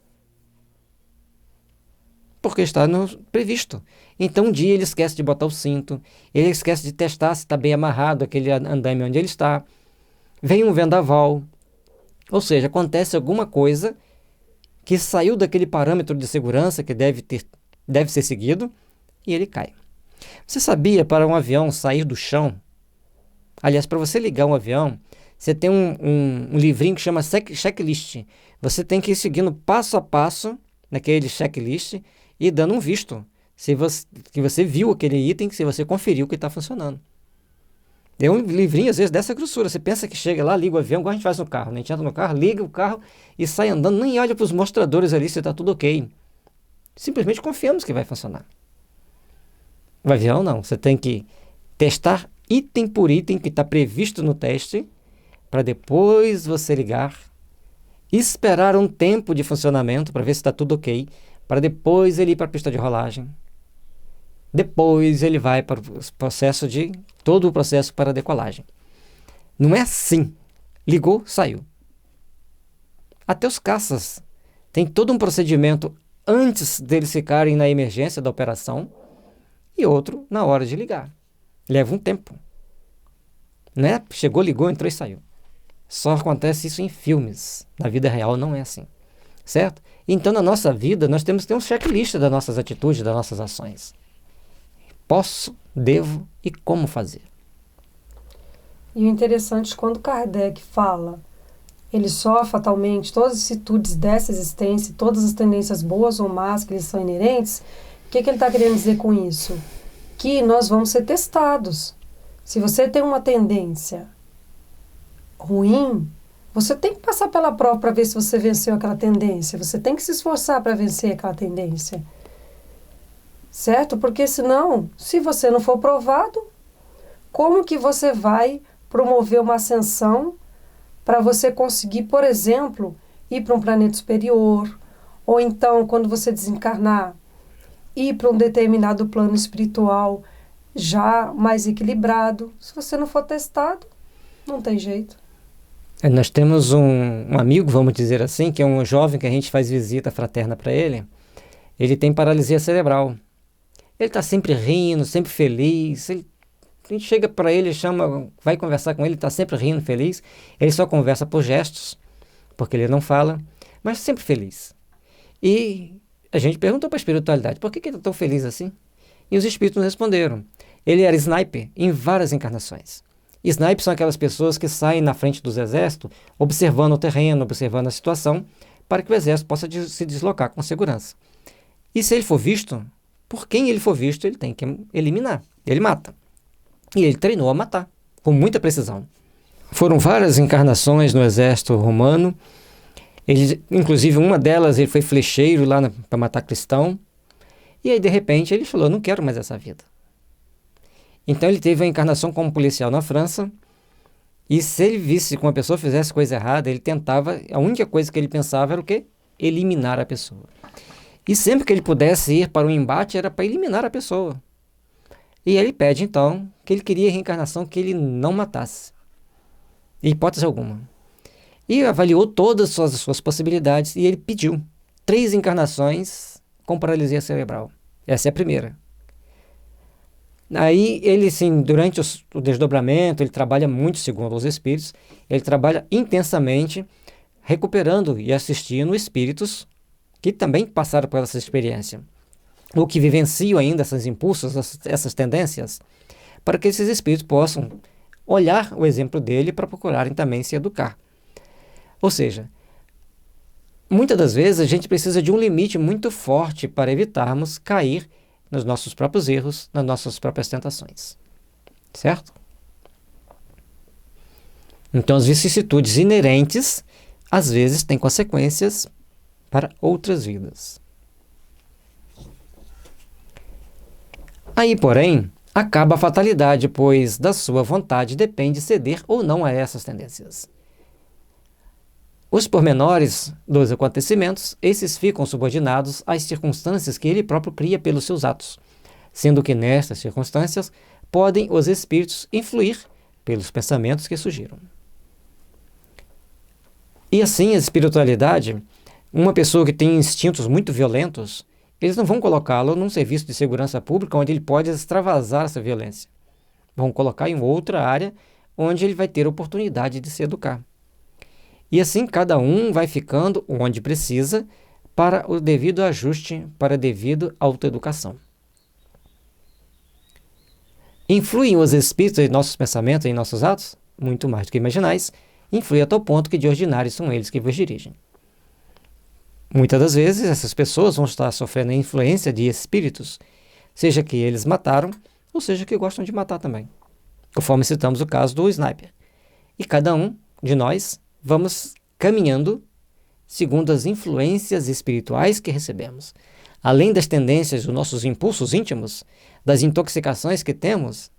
porque está no previsto. Então um dia ele esquece de botar o cinto, ele esquece de testar se está bem amarrado aquele andaime onde ele está, vem um vendaval, ou seja, acontece alguma coisa que saiu daquele parâmetro de segurança que deve ser seguido e ele cai. Você sabia, para um avião sair do chão, aliás, para você ligar um avião, você tem um livrinho que chama checklist. Você tem que ir seguindo passo a passo naquele checklist e dando um visto, que você viu aquele item, se você conferiu que está funcionando. É um livrinho, às vezes, dessa grossura. Você pensa que chega lá, liga o avião, igual a gente faz no carro, né? A gente entra no carro, liga o carro e sai andando, nem olha para os mostradores ali se está tudo ok. Simplesmente confiamos que vai funcionar. O avião não, você tem que testar item por item que está previsto no teste, para depois você ligar, esperar um tempo de funcionamento para ver se está tudo ok, para depois ele ir para a pista de rolagem. depois ele vai para todo o processo para a decolagem. Não é assim. Ligou, saiu. Até os caças têm todo um procedimento antes deles ficarem na emergência da operação e outro na hora de ligar. Leva um tempo. Não é? Chegou, ligou, entrou e saiu. Só acontece isso em filmes. Na vida real não é assim. Certo? Então, na nossa vida, nós temos que ter um checklist das nossas atitudes, das nossas ações. Posso, devo e como fazer. E o interessante é quando Kardec fala, ele só fatalmente, todas as atitudes dessa existência, todas as tendências boas ou más que lhes são inerentes, o que ele está querendo dizer com isso? Que nós vamos ser testados. Se você tem uma tendência ruim, você tem que passar pela prova para ver se você venceu aquela tendência. Você tem que se esforçar para vencer aquela tendência. Certo? Porque senão, se você não for provado, como que você vai promover uma ascensão para você conseguir, por exemplo, ir para um planeta superior, ou então, quando você desencarnar, ir para um determinado plano espiritual já mais equilibrado? Se você não for testado, não tem jeito. Nós temos um amigo, vamos dizer assim, que é um jovem que a gente faz visita fraterna para ele. Ele tem paralisia cerebral. Ele está sempre rindo, sempre feliz. A gente chega para ele, chama, vai conversar com ele, está sempre rindo, feliz. Ele só conversa por gestos, porque ele não fala, mas sempre feliz. E a gente perguntou para a espiritualidade, por que ele está tão feliz assim? E os espíritos nos responderam. Ele era sniper em várias encarnações. Snipers são aquelas pessoas que saem na frente dos exércitos, observando o terreno, observando a situação, para que o exército possa se deslocar com segurança. E se ele for visto, por quem ele for visto, ele tem que eliminar. Ele mata. E ele treinou a matar, com muita precisão. Foram várias encarnações no exército romano. Inclusive, uma delas, ele foi flecheiro lá para matar cristão. E aí, de repente, ele falou, não quero mais essa vida. Então ele teve a encarnação como policial na França, e se ele visse que uma pessoa fizesse coisa errada, ele tentava, a única coisa que ele pensava era o quê? Eliminar a pessoa. E sempre que ele pudesse ir para um embate, era para eliminar a pessoa. E ele pede então, que ele queria a reencarnação que ele não matasse, em hipótese alguma. E avaliou todas as suas possibilidades, e ele pediu 3 encarnações com paralisia cerebral. Essa é a primeira. Aí ele, sim, durante o desdobramento, ele trabalha muito, segundo os espíritos, ele trabalha intensamente, recuperando e assistindo espíritos que também passaram por essa experiência, ou que vivenciam ainda esses impulsos, essas tendências, para que esses espíritos possam olhar o exemplo dele para procurarem também se educar. Ou seja, muitas das vezes a gente precisa de um limite muito forte para evitarmos cair nos nossos próprios erros, nas nossas próprias tentações. Certo? Então, as vicissitudes inerentes, às vezes, têm consequências para outras vidas. Aí, porém, acaba a fatalidade, pois da sua vontade depende ceder ou não a essas tendências. Os pormenores dos acontecimentos, esses ficam subordinados às circunstâncias que ele próprio cria pelos seus atos, sendo que nestas circunstâncias podem os espíritos influir pelos pensamentos que surgiram. E assim a espiritualidade, uma pessoa que tem instintos muito violentos, eles não vão colocá-lo num serviço de segurança pública onde ele pode extravasar essa violência. Vão colocar em outra área onde ele vai ter oportunidade de se educar. E assim cada um vai ficando onde precisa para o devido ajuste, para a devida autoeducação. Influem os espíritos em nossos pensamentos e em nossos atos? Muito mais do que imaginais. Influem a tal ponto que de ordinário são eles que vos dirigem. Muitas das vezes essas pessoas vão estar sofrendo a influência de espíritos, seja que eles mataram, ou seja que gostam de matar também. Conforme citamos o caso do sniper. E cada um de nós vamos caminhando segundo as influências espirituais que recebemos. Além das tendências dos nossos impulsos íntimos, das intoxicações que temos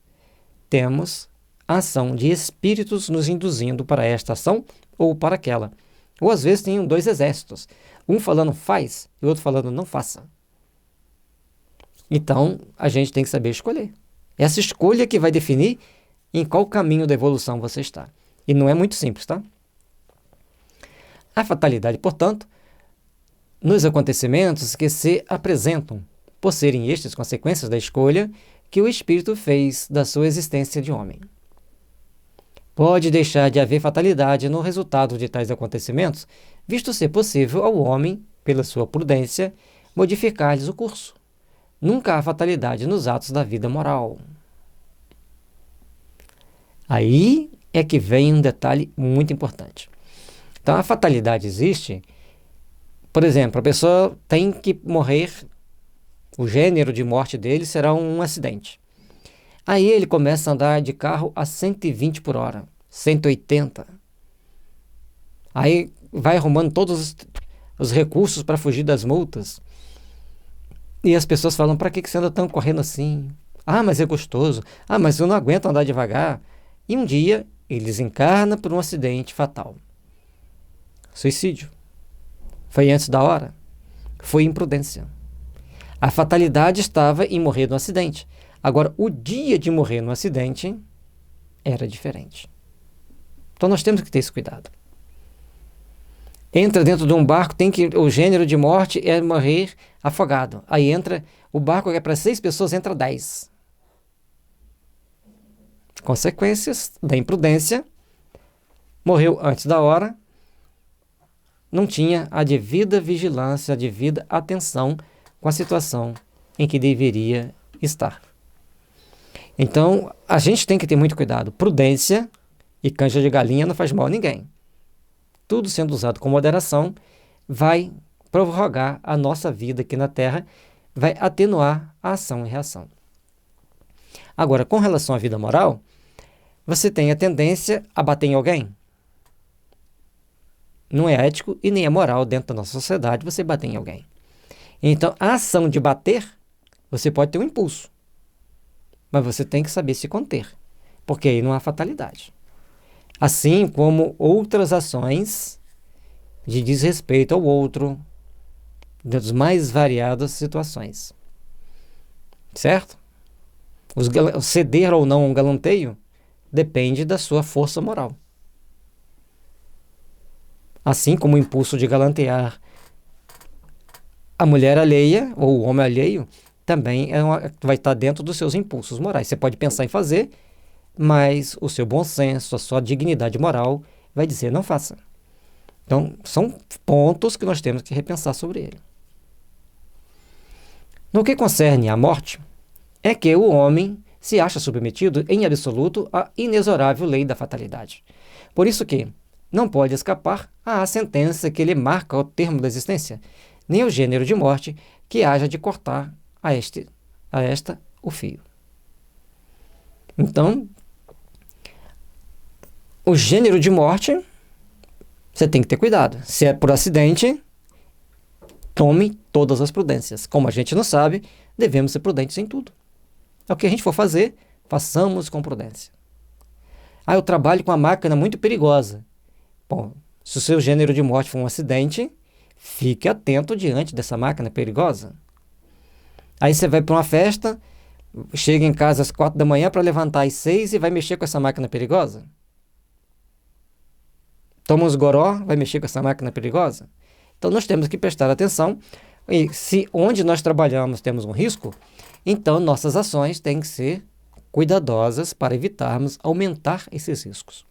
a ação de espíritos nos induzindo para esta ação ou para aquela. Ou às vezes tem 2 exércitos, um falando faz e o outro falando não faça. Então, a gente tem que saber escolher. Essa escolha que vai definir em qual caminho da evolução você está. E não é muito simples, tá? A fatalidade, portanto, nos acontecimentos que se apresentam, por serem estes consequências da escolha que o espírito fez da sua existência de homem. Pode deixar de haver fatalidade no resultado de tais acontecimentos, visto ser possível ao homem, pela sua prudência, modificar-lhes o curso. Nunca há fatalidade nos atos da vida moral. Aí é que vem um detalhe muito importante. Então, a fatalidade existe, por exemplo, a pessoa tem que morrer, o gênero de morte dele será um acidente. Aí ele começa a andar de carro a 120 por hora, 180. Aí vai arrumando todos os recursos para fugir das multas. E as pessoas falam, para que você anda tão correndo assim? Ah, mas é gostoso. Ah, mas eu não aguento andar devagar. E um dia ele desencarna por um acidente fatal. Suicídio. Foi antes da hora? Foi imprudência. A fatalidade estava em morrer no acidente. Agora, o dia de morrer no acidente era diferente. Então nós temos que ter esse cuidado. Entra dentro de um barco, o gênero de morte é morrer afogado. Aí entra, o barco que é para 6 pessoas, entra 10. Consequências da imprudência, morreu antes da hora, não tinha a devida vigilância, a devida atenção com a situação em que deveria estar. Então, a gente tem que ter muito cuidado. Prudência e canja de galinha não faz mal a ninguém. Tudo sendo usado com moderação vai prorrogar a nossa vida aqui na Terra, vai atenuar a ação e reação. Agora, com relação à vida moral, você tem a tendência a bater em alguém? Não é ético e nem é moral dentro da nossa sociedade você bater em alguém. Então, a ação de bater, você pode ter um impulso, mas você tem que saber se conter, porque aí não há fatalidade. Assim como outras ações de desrespeito ao outro, das mais variadas situações. Certo? Ceder ou não a um galanteio depende da sua força moral. Assim como o impulso de galantear a mulher alheia ou o homem alheio também vai estar dentro dos seus impulsos morais. Você pode pensar em fazer, mas o seu bom senso, a sua dignidade moral vai dizer não faça. Então, são pontos que nós temos que repensar sobre ele. No que concerne à morte, é que o homem se acha submetido em absoluto à inexorável lei da fatalidade. Por isso que não pode escapar à sentença que lhe marca o termo da existência, nem ao gênero de morte que haja de cortar a esta o fio. Então, o gênero de morte, você tem que ter cuidado. Se é por acidente, tome todas as prudências. Como a gente não sabe, devemos ser prudentes em tudo. O que a gente for fazer, façamos com prudência. Eu trabalho com uma máquina muito perigosa. Bom, se o seu gênero de morte for um acidente, fique atento diante dessa máquina perigosa. Aí você vai para uma festa, chega em casa às 4 da manhã para levantar às 6 e vai mexer com essa máquina perigosa? Toma uns goró, vai mexer com essa máquina perigosa? Então nós temos que prestar atenção. E se onde nós trabalhamos temos um risco, então nossas ações têm que ser cuidadosas para evitarmos aumentar esses riscos.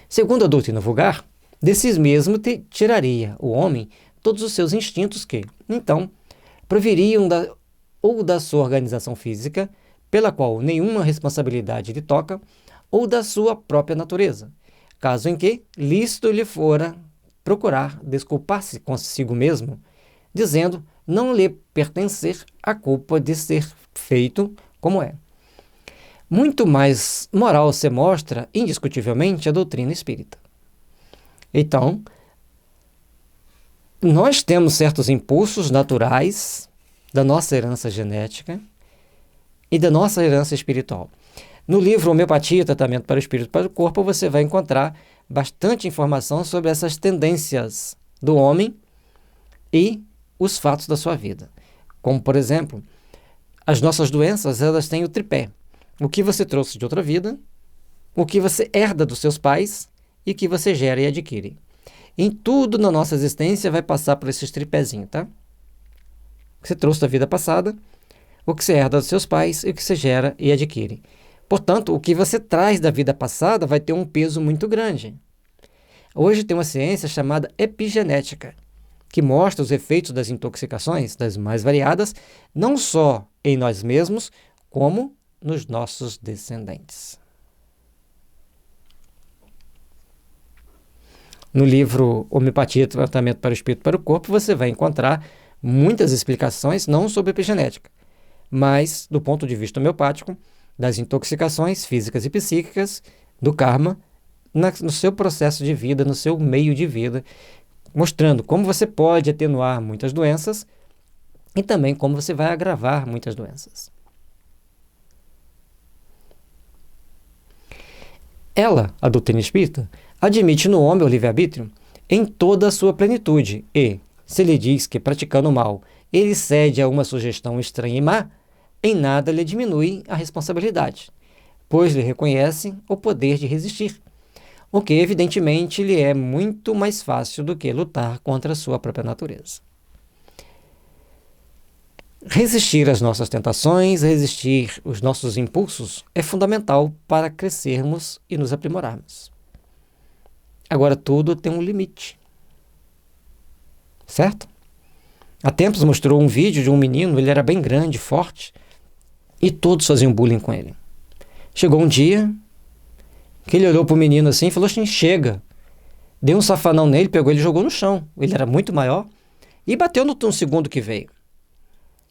Segundo a doutrina vulgar, desses mesmo tiraria o homem todos os seus instintos que, então, proviriam da sua organização física, pela qual nenhuma responsabilidade lhe toca, ou da sua própria natureza, caso em que lícito lhe fora procurar desculpar-se consigo mesmo, dizendo não lhe pertencer a culpa de ser feito como é. Muito mais moral se mostra, indiscutivelmente, a doutrina espírita. Então, nós temos certos impulsos naturais da nossa herança genética e da nossa herança espiritual. No livro Homeopatia, Tratamento para o Espírito e para o Corpo, você vai encontrar bastante informação sobre essas tendências do homem e os fatos da sua vida. Como, por exemplo, as nossas doenças, elas têm o tripé. O que você trouxe de outra vida, o que você herda dos seus pais e o que você gera e adquire. Em tudo na nossa existência vai passar por esses tripézinhos, tá? O que você trouxe da vida passada, o que você herda dos seus pais e o que você gera e adquire. Portanto, o que você traz da vida passada vai ter um peso muito grande. Hoje tem uma ciência chamada epigenética, que mostra os efeitos das intoxicações, das mais variadas, não só em nós mesmos, como nos nossos descendentes. No livro Homeopatia, Tratamento para o Espírito e para o Corpo, você vai encontrar muitas explicações, não sobre epigenética, mas do ponto de vista homeopático, das intoxicações físicas e psíquicas, do karma, no seu processo de vida, no seu meio de vida, mostrando como você pode atenuar muitas doenças e também como você vai agravar muitas doenças. Ela, a doutrina espírita, admite no homem o livre-arbítrio em toda a sua plenitude e, se lhe diz que praticando o mal ele cede a uma sugestão estranha e má, em nada lhe diminui a responsabilidade, pois lhe reconhece o poder de resistir, o que evidentemente lhe é muito mais fácil do que lutar contra a sua própria natureza. Resistir às nossas tentações, resistir os nossos impulsos é fundamental para crescermos e nos aprimorarmos. Agora, tudo tem um limite, certo? Há tempos mostrou um vídeo de um menino, ele era bem grande, forte, e todos faziam bullying com ele. Chegou um dia que ele olhou para o menino assim e falou assim, chega. Deu um safanão nele, pegou ele e jogou no chão. Ele era muito maior e bateu no segundo que veio.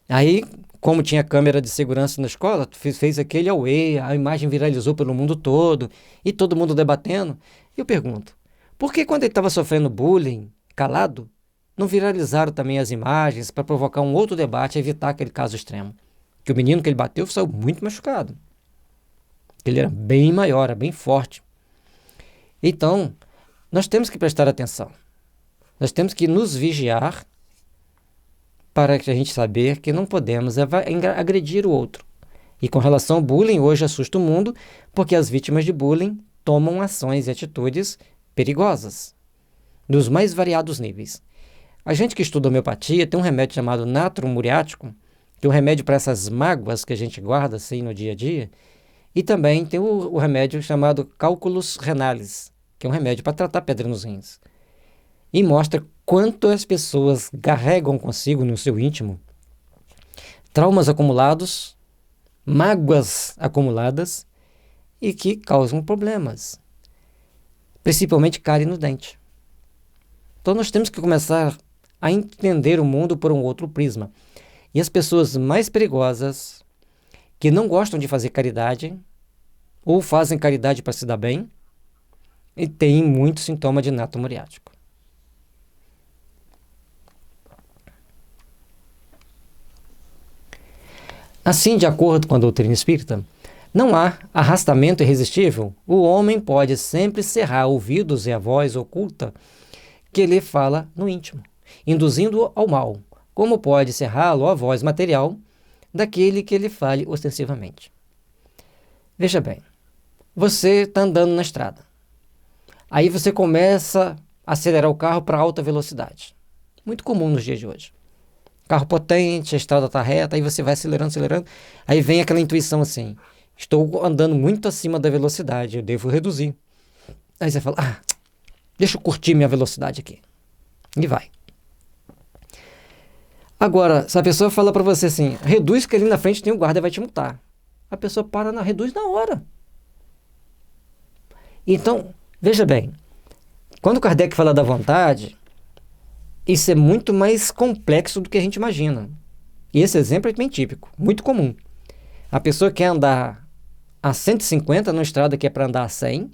Aí, como tinha câmera de segurança na escola, fez aquele auê, a imagem viralizou pelo mundo todo e todo mundo debatendo. E eu pergunto, por que quando ele estava sofrendo bullying, calado, não viralizaram também as imagens para provocar um outro debate e evitar aquele caso extremo? Que o menino que ele bateu saiu muito machucado. Ele era bem maior, era bem forte. Então, nós temos que prestar atenção. Nós temos que nos vigiar para a gente saber que não podemos agredir o outro. E com relação ao bullying, hoje assusta o mundo, porque as vítimas de bullying tomam ações e atitudes perigosas, dos mais variados níveis. A gente que estuda homeopatia tem um remédio chamado natro muriático, que é um remédio para essas mágoas que a gente guarda assim no dia a dia, e também tem o remédio chamado cálculos renales, que é um remédio para tratar pedra nos rins. E mostra quanto as pessoas carregam consigo no seu íntimo traumas acumulados, mágoas acumuladas e que causam problemas, principalmente cárie no dente. Então nós temos que começar a entender o mundo por um outro prisma. E as pessoas mais perigosas, que não gostam de fazer caridade, ou fazem caridade para se dar bem, e têm muito sintoma de nato muriático. Assim, de acordo com a doutrina espírita, não há arrastamento irresistível. O homem pode sempre cerrar ouvidos e a voz oculta que lhe fala no íntimo, induzindo-o ao mal, como pode cerrá-lo a voz material daquele que lhe fale ostensivamente. Veja bem, você está andando na estrada. Aí você começa a acelerar o carro para alta velocidade. Muito comum nos dias de hoje. Carro potente, a estrada está reta, aí você vai acelerando, acelerando. Aí vem aquela intuição assim, estou andando muito acima da velocidade, eu devo reduzir. Aí você fala, deixa eu curtir minha velocidade aqui. E vai. Agora, se a pessoa fala para você assim, reduz que ali na frente tem um guarda e vai te multar. A pessoa reduz na hora. Então, veja bem, quando Kardec fala da vontade, isso é muito mais complexo do que a gente imagina. E esse exemplo é bem típico, muito comum. A pessoa quer andar a 150 numa estrada que é para andar a 100.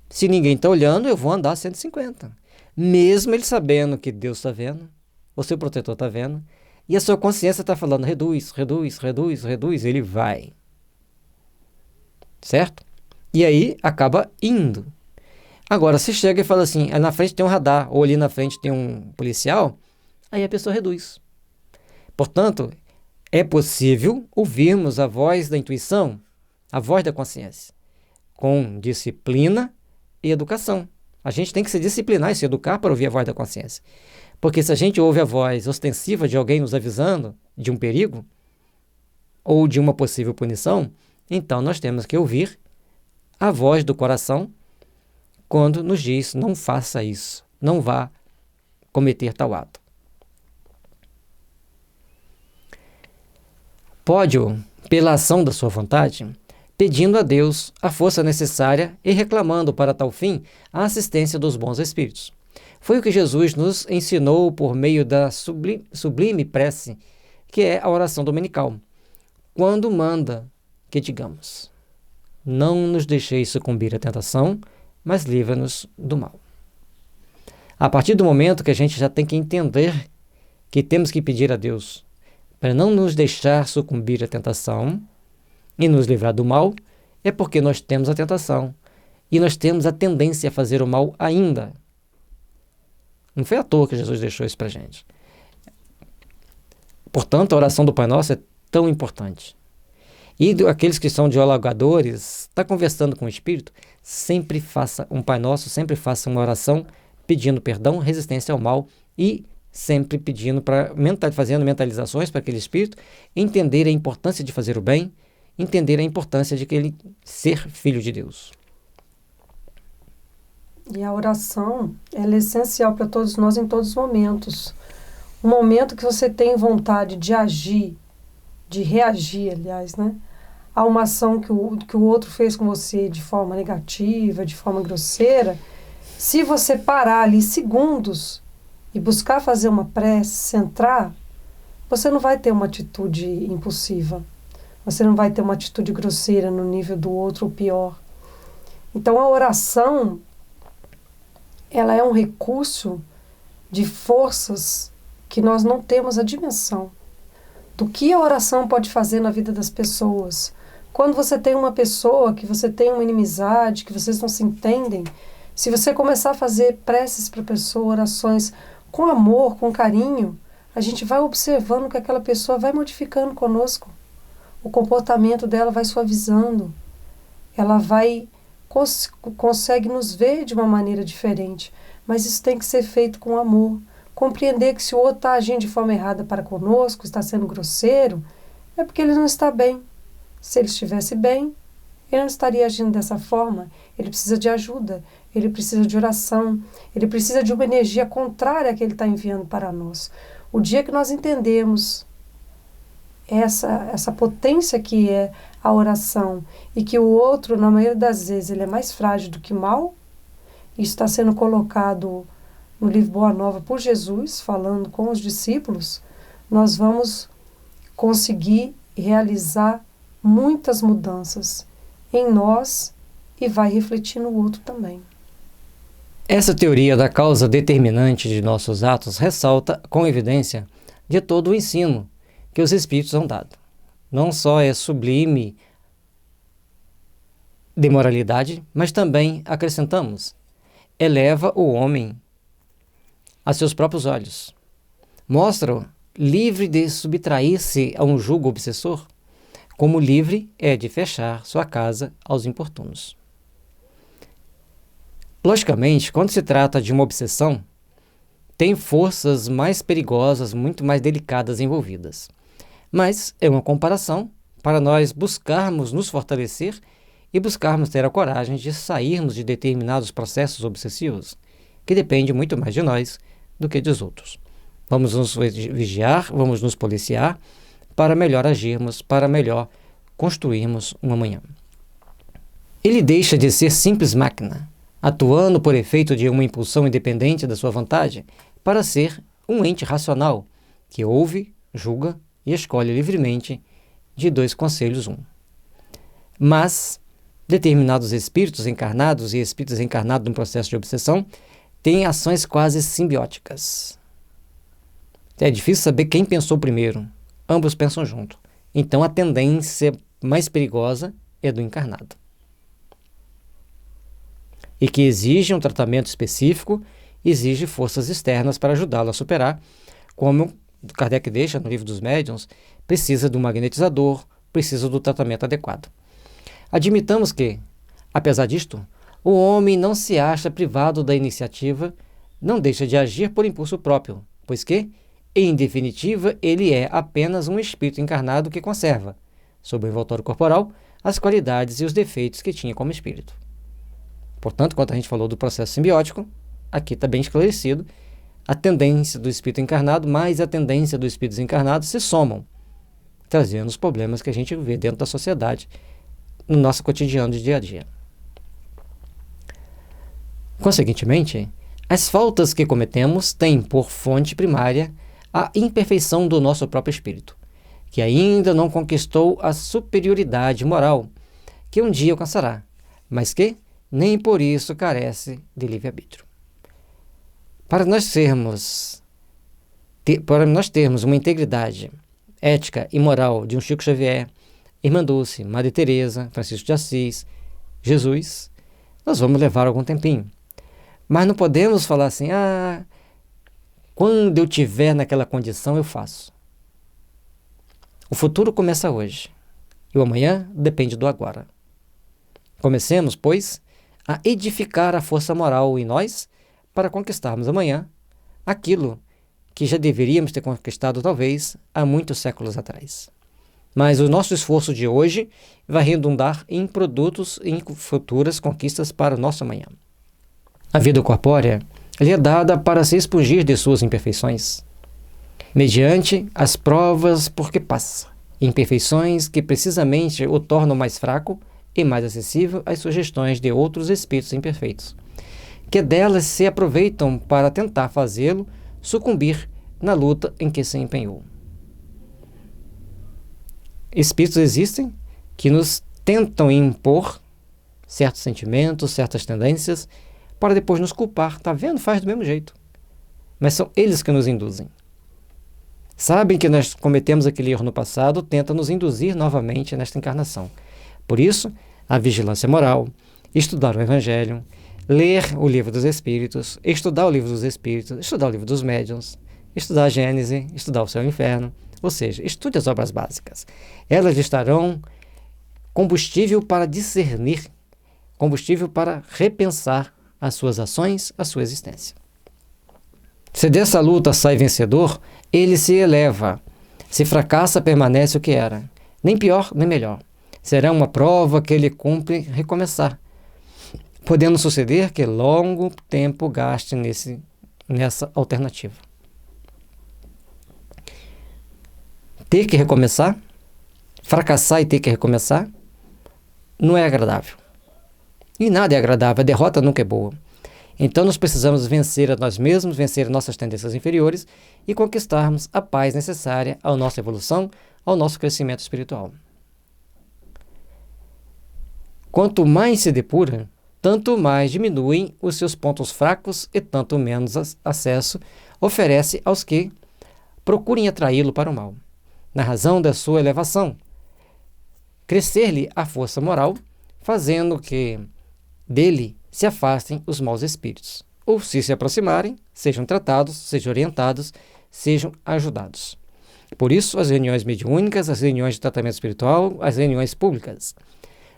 Se ninguém está olhando, eu vou andar a 150. Mesmo ele sabendo que Deus está vendo, o seu protetor está vendo, e a sua consciência está falando, reduz, reduz, reduz, reduz, ele vai. Certo? E aí, acaba indo. Agora, se chega e fala assim, na frente tem um radar, ou ali na frente tem um policial, aí a pessoa reduz. Portanto, é possível ouvirmos a voz da intuição, a voz da consciência, com disciplina e educação. A gente tem que se disciplinar e se educar para ouvir a voz da consciência. Porque se a gente ouve a voz ostensiva de alguém nos avisando de um perigo ou de uma possível punição, então nós temos que ouvir a voz do coração quando nos diz: não faça isso, não vá cometer tal ato. Pode-o, pela ação da sua vontade, pedindo a Deus a força necessária e reclamando para tal fim a assistência dos bons espíritos. Foi o que Jesus nos ensinou por meio da sublime prece, que é a oração dominical, quando manda que digamos: não nos deixeis sucumbir à tentação, mas livra-nos do mal. A partir do momento que a gente já tem que entender que temos que pedir a Deus para não nos deixar sucumbir à tentação e nos livrar do mal, é porque nós temos a tentação e nós temos a tendência a fazer o mal ainda. Não foi à toa que Jesus deixou isso para a gente. Portanto, a oração do Pai Nosso é tão importante. E aqueles que são dialogadores, está conversando com o Espírito, sempre faça um Pai Nosso, sempre faça uma oração pedindo perdão, resistência ao mal e sempre pedindo fazendo mentalizações para aquele Espírito entender a importância de fazer o bem, entender a importância de ele ser filho de Deus. E a oração, ela é essencial para todos nós em todos os momentos. O momento que você tem vontade de agir, de reagir, aliás, né, a uma ação que o outro fez com você de forma negativa, de forma grosseira, se você parar ali segundos e buscar fazer uma prece, centrar, você não vai ter uma atitude impulsiva. Você não vai ter uma atitude grosseira no nível do outro ou pior. Então a oração, ela é um recurso de forças que nós não temos a dimensão do que a oração pode fazer na vida das pessoas. Quando você tem uma pessoa, que você tem uma inimizade, que vocês não se entendem, se você começar a fazer preces para a pessoa, orações com amor, com carinho, a gente vai observando que aquela pessoa vai modificando conosco. O comportamento dela vai suavizando. Ela consegue nos ver de uma maneira diferente. Mas isso tem que ser feito com amor. Compreender que se o outro está agindo de forma errada para conosco, está sendo grosseiro, é porque ele não está bem. Se ele estivesse bem, ele não estaria agindo dessa forma. Ele precisa de ajuda, ele precisa de oração, ele precisa de uma energia contrária à que ele está enviando para nós. O dia que nós entendemos essa potência que é a oração e que o outro, na maioria das vezes, ele é mais frágil do que mal, isso está sendo colocado no livro Boa Nova por Jesus, falando com os discípulos, nós vamos conseguir realizar muitas mudanças em nós e vai refletir no outro também. Essa teoria da causa determinante de nossos atos ressalta com evidência de todo o ensino que os Espíritos han dado. Não só é sublime de moralidade, mas também, acrescentamos, eleva o homem a seus próprios olhos. Mostra-o livre de subtrair-se a um jugo obsessor, como livre é de fechar sua casa aos importunos. Logicamente, quando se trata de uma obsessão, tem forças mais perigosas, muito mais delicadas envolvidas. Mas é uma comparação para nós buscarmos nos fortalecer e buscarmos ter a coragem de sairmos de determinados processos obsessivos, que depende muito mais de nós do que dos outros. Vamos nos vigiar, vamos nos policiar para melhor agirmos, para melhor construirmos um amanhã. Ele deixa de ser simples máquina, atuando por efeito de uma impulsão independente da sua vontade, para ser um ente racional, que ouve, julga e escolhe livremente de dois conselhos um. Mas determinados espíritos encarnados e espíritos encarnados num processo de obsessão têm ações quase simbióticas. É difícil saber quem pensou primeiro. Ambos pensam junto. Então a tendência mais perigosa é do encarnado. E que exige um tratamento específico, exige forças externas para ajudá-lo a superar, como Kardec deixa no Livro dos Médiuns, precisa do magnetizador, precisa do tratamento adequado. Admitamos que, apesar disto, o homem não se acha privado da iniciativa, não deixa de agir por impulso próprio, pois que, em definitiva, ele é apenas um espírito encarnado que conserva, sob o envoltório corporal, as qualidades e os defeitos que tinha como espírito. Portanto, quando a gente falou do processo simbiótico, aqui está bem esclarecido, a tendência do espírito encarnado mais a tendência do espírito desencarnado se somam, trazendo os problemas que a gente vê dentro da sociedade, no nosso cotidiano de dia a dia. Consequentemente, as faltas que cometemos têm por fonte primária a imperfeição do nosso próprio espírito, que ainda não conquistou a superioridade moral que um dia alcançará, mas que nem por isso carece de livre-arbítrio. Para nós termos uma integridade ética e moral de um Chico Xavier, Irmã Dulce, Madre Teresa, Francisco de Assis, Jesus, nós vamos levar algum tempinho. Mas não podemos falar assim, quando eu tiver naquela condição eu faço. O futuro começa hoje e o amanhã depende do agora. Comecemos, pois, a edificar a força moral em nós para conquistarmos amanhã aquilo que já deveríamos ter conquistado talvez há muitos séculos atrás. Mas o nosso esforço de hoje vai redundar em produtos em futuras conquistas para o nosso amanhã. A vida corpórea lhe é dada para se expungir de suas imperfeições, mediante as provas por que passa, imperfeições que precisamente o tornam mais fraco e mais acessível às sugestões de outros espíritos imperfeitos, que delas se aproveitam para tentar fazê-lo sucumbir na luta em que se empenhou. Espíritos existem que nos tentam impor certos sentimentos, certas tendências, para depois nos culpar. Tá vendo? Faz do mesmo jeito. Mas são eles que nos induzem. Sabem que nós cometemos aquele erro no passado, tentam nos induzir novamente nesta encarnação. Por isso, a vigilância moral, estudar o Evangelho, ler o Livro dos Espíritos, estudar o Livro dos Espíritos, estudar o Livro dos Médiuns, estudar a Gênese, estudar o Céu e o Inferno, ou seja, estude as obras básicas. Elas estarão combustível para discernir, combustível para repensar as suas ações, a sua existência. Se dessa luta sai vencedor, ele se eleva. Se fracassa, permanece o que era. Nem pior, nem melhor. Será uma prova que ele cumpre recomeçar, podendo suceder que longo tempo gaste nessa alternativa. Ter que recomeçar, fracassar e ter que recomeçar, não é agradável. E nada é agradável, a derrota nunca é boa. Então nós precisamos vencer a nós mesmos, vencer nossas tendências inferiores e conquistarmos a paz necessária à nossa evolução, ao nosso crescimento espiritual. Quanto mais se depura, tanto mais diminuem os seus pontos fracos e tanto menos acesso oferece aos que procurem atraí-lo para o mal. Na razão da sua elevação, crescer-lhe a força moral, fazendo que dele se afastem os maus espíritos, ou se aproximarem, sejam tratados, sejam orientados, sejam ajudados. Por isso, as reuniões mediúnicas, as reuniões de tratamento espiritual, as reuniões públicas.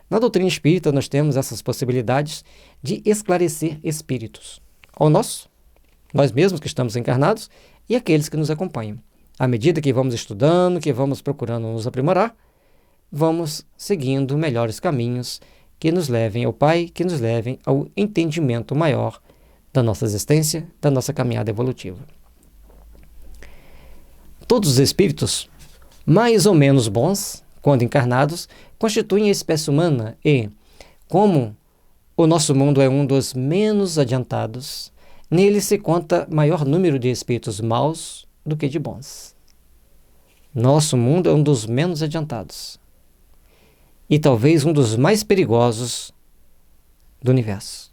Na doutrina espírita, nós temos essas possibilidades de esclarecer espíritos, nós mesmos que estamos encarnados e aqueles que nos acompanham. À medida que vamos estudando, que vamos procurando nos aprimorar, vamos seguindo melhores caminhos que nos levem ao Pai, que nos levem ao entendimento maior da nossa existência, da nossa caminhada evolutiva. Todos os espíritos, mais ou menos bons, quando encarnados, constituem a espécie humana e, como o nosso mundo é um dos menos adiantados, nele se conta maior número de espíritos maus do que de bons. Nosso mundo é um dos menos adiantados e talvez um dos mais perigosos do universo.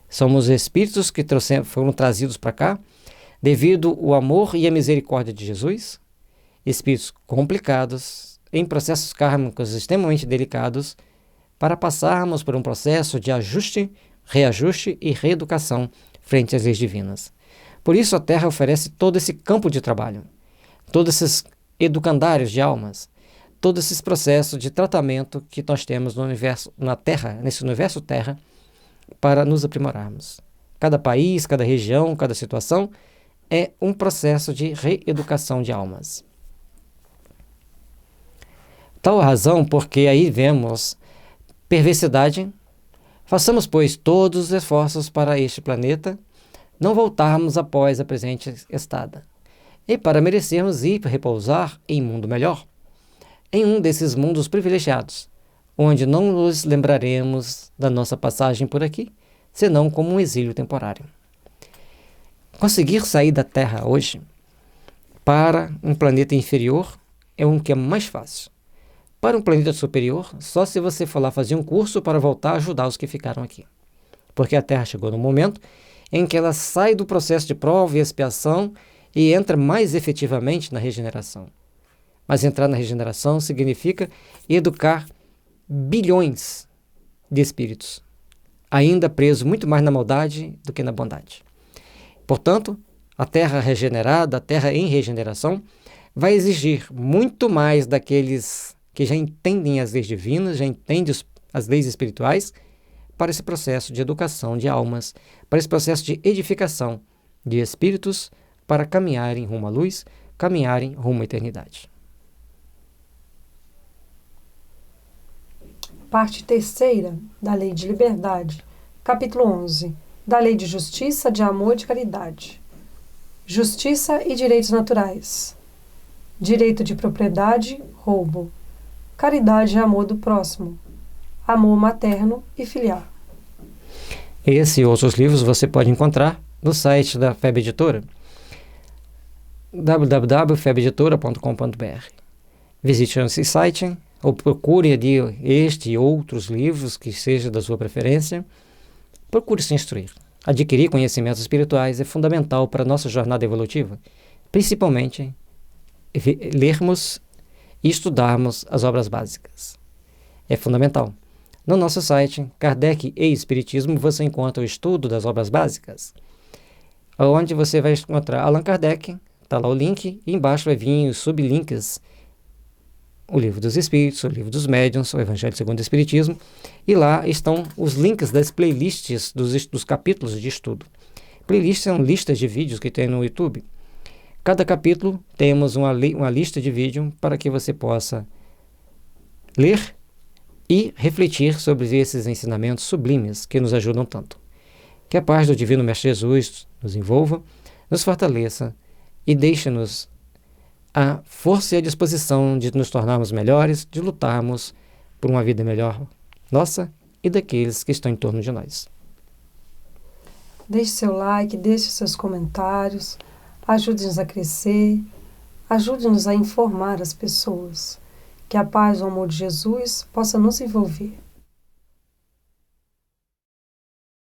Somos espíritos que foram trazidos para cá devido ao amor e à misericórdia de Jesus, espíritos complicados, em processos kármicos extremamente delicados, para passarmos por um processo de ajuste, reajuste e reeducação frente às leis divinas. Por isso a Terra oferece todo esse campo de trabalho. todos esses educandários de almas, todos esses processos de tratamento que nós temos no universo, na Terra, nesse universo Terra, para nos aprimorarmos. Cada país, cada região, cada situação é um processo de reeducação de almas. Tal razão porque aí vemos perversidade. Façamos, pois, todos os esforços para este planeta não voltarmos após a presente estada, e para merecermos ir repousar em mundo melhor, em um desses mundos privilegiados, onde não nos lembraremos da nossa passagem por aqui, senão como um exílio temporário. Conseguir sair da Terra hoje para um planeta inferior é um que é mais fácil. Para um planeta superior, só se você for lá fazer um curso para voltar a ajudar os que ficaram aqui. Porque a Terra chegou no momento em que ela sai do processo de prova e expiação e entra mais efetivamente na regeneração. Mas entrar na regeneração significa educar bilhões de espíritos, ainda presos muito mais na maldade do que na bondade. Portanto, a Terra regenerada, a Terra em regeneração, vai exigir muito mais daqueles que já entendem as leis divinas, já entendem as leis espirituais, para esse processo de educação de almas, para esse processo de edificação de espíritos, para caminharem rumo à luz, caminharem rumo à eternidade. Parte 3ª da Lei de Liberdade, capítulo 11, da Lei de Justiça, de Amor e de Caridade. Justiça e direitos naturais. Direito de propriedade, roubo. Caridade e amor do próximo. Amor materno e filial. Esse e outros livros você pode encontrar no site da FEB Editora, www.febeditora.com.br. Visite esse site ou procure ali este e outros livros que seja da sua preferência. Procure se instruir. Adquirir conhecimentos espirituais é fundamental para a nossa jornada evolutiva, principalmente lermos e estudarmos as obras básicas. É fundamental. No nosso site, Kardec e Espiritismo, você encontra o estudo das obras básicas, onde você vai encontrar Allan Kardec, está lá o link, e embaixo vai vir os sublinks, o Livro dos Espíritos, o Livro dos Médiuns, o Evangelho segundo o Espiritismo, e lá estão os links das playlists dos capítulos de estudo. Playlists são listas de vídeos que tem no YouTube. Cada capítulo temos uma lista de vídeo para que você possa ler e refletir sobre esses ensinamentos sublimes que nos ajudam tanto. Que a paz do Divino Mestre Jesus nos envolva, nos fortaleça e deixe-nos a força e a disposição de nos tornarmos melhores, de lutarmos por uma vida melhor nossa e daqueles que estão em torno de nós. Deixe seu like, deixe seus comentários. Ajude-nos a crescer, ajude-nos a informar as pessoas. Que a paz e o amor de Jesus possa nos envolver.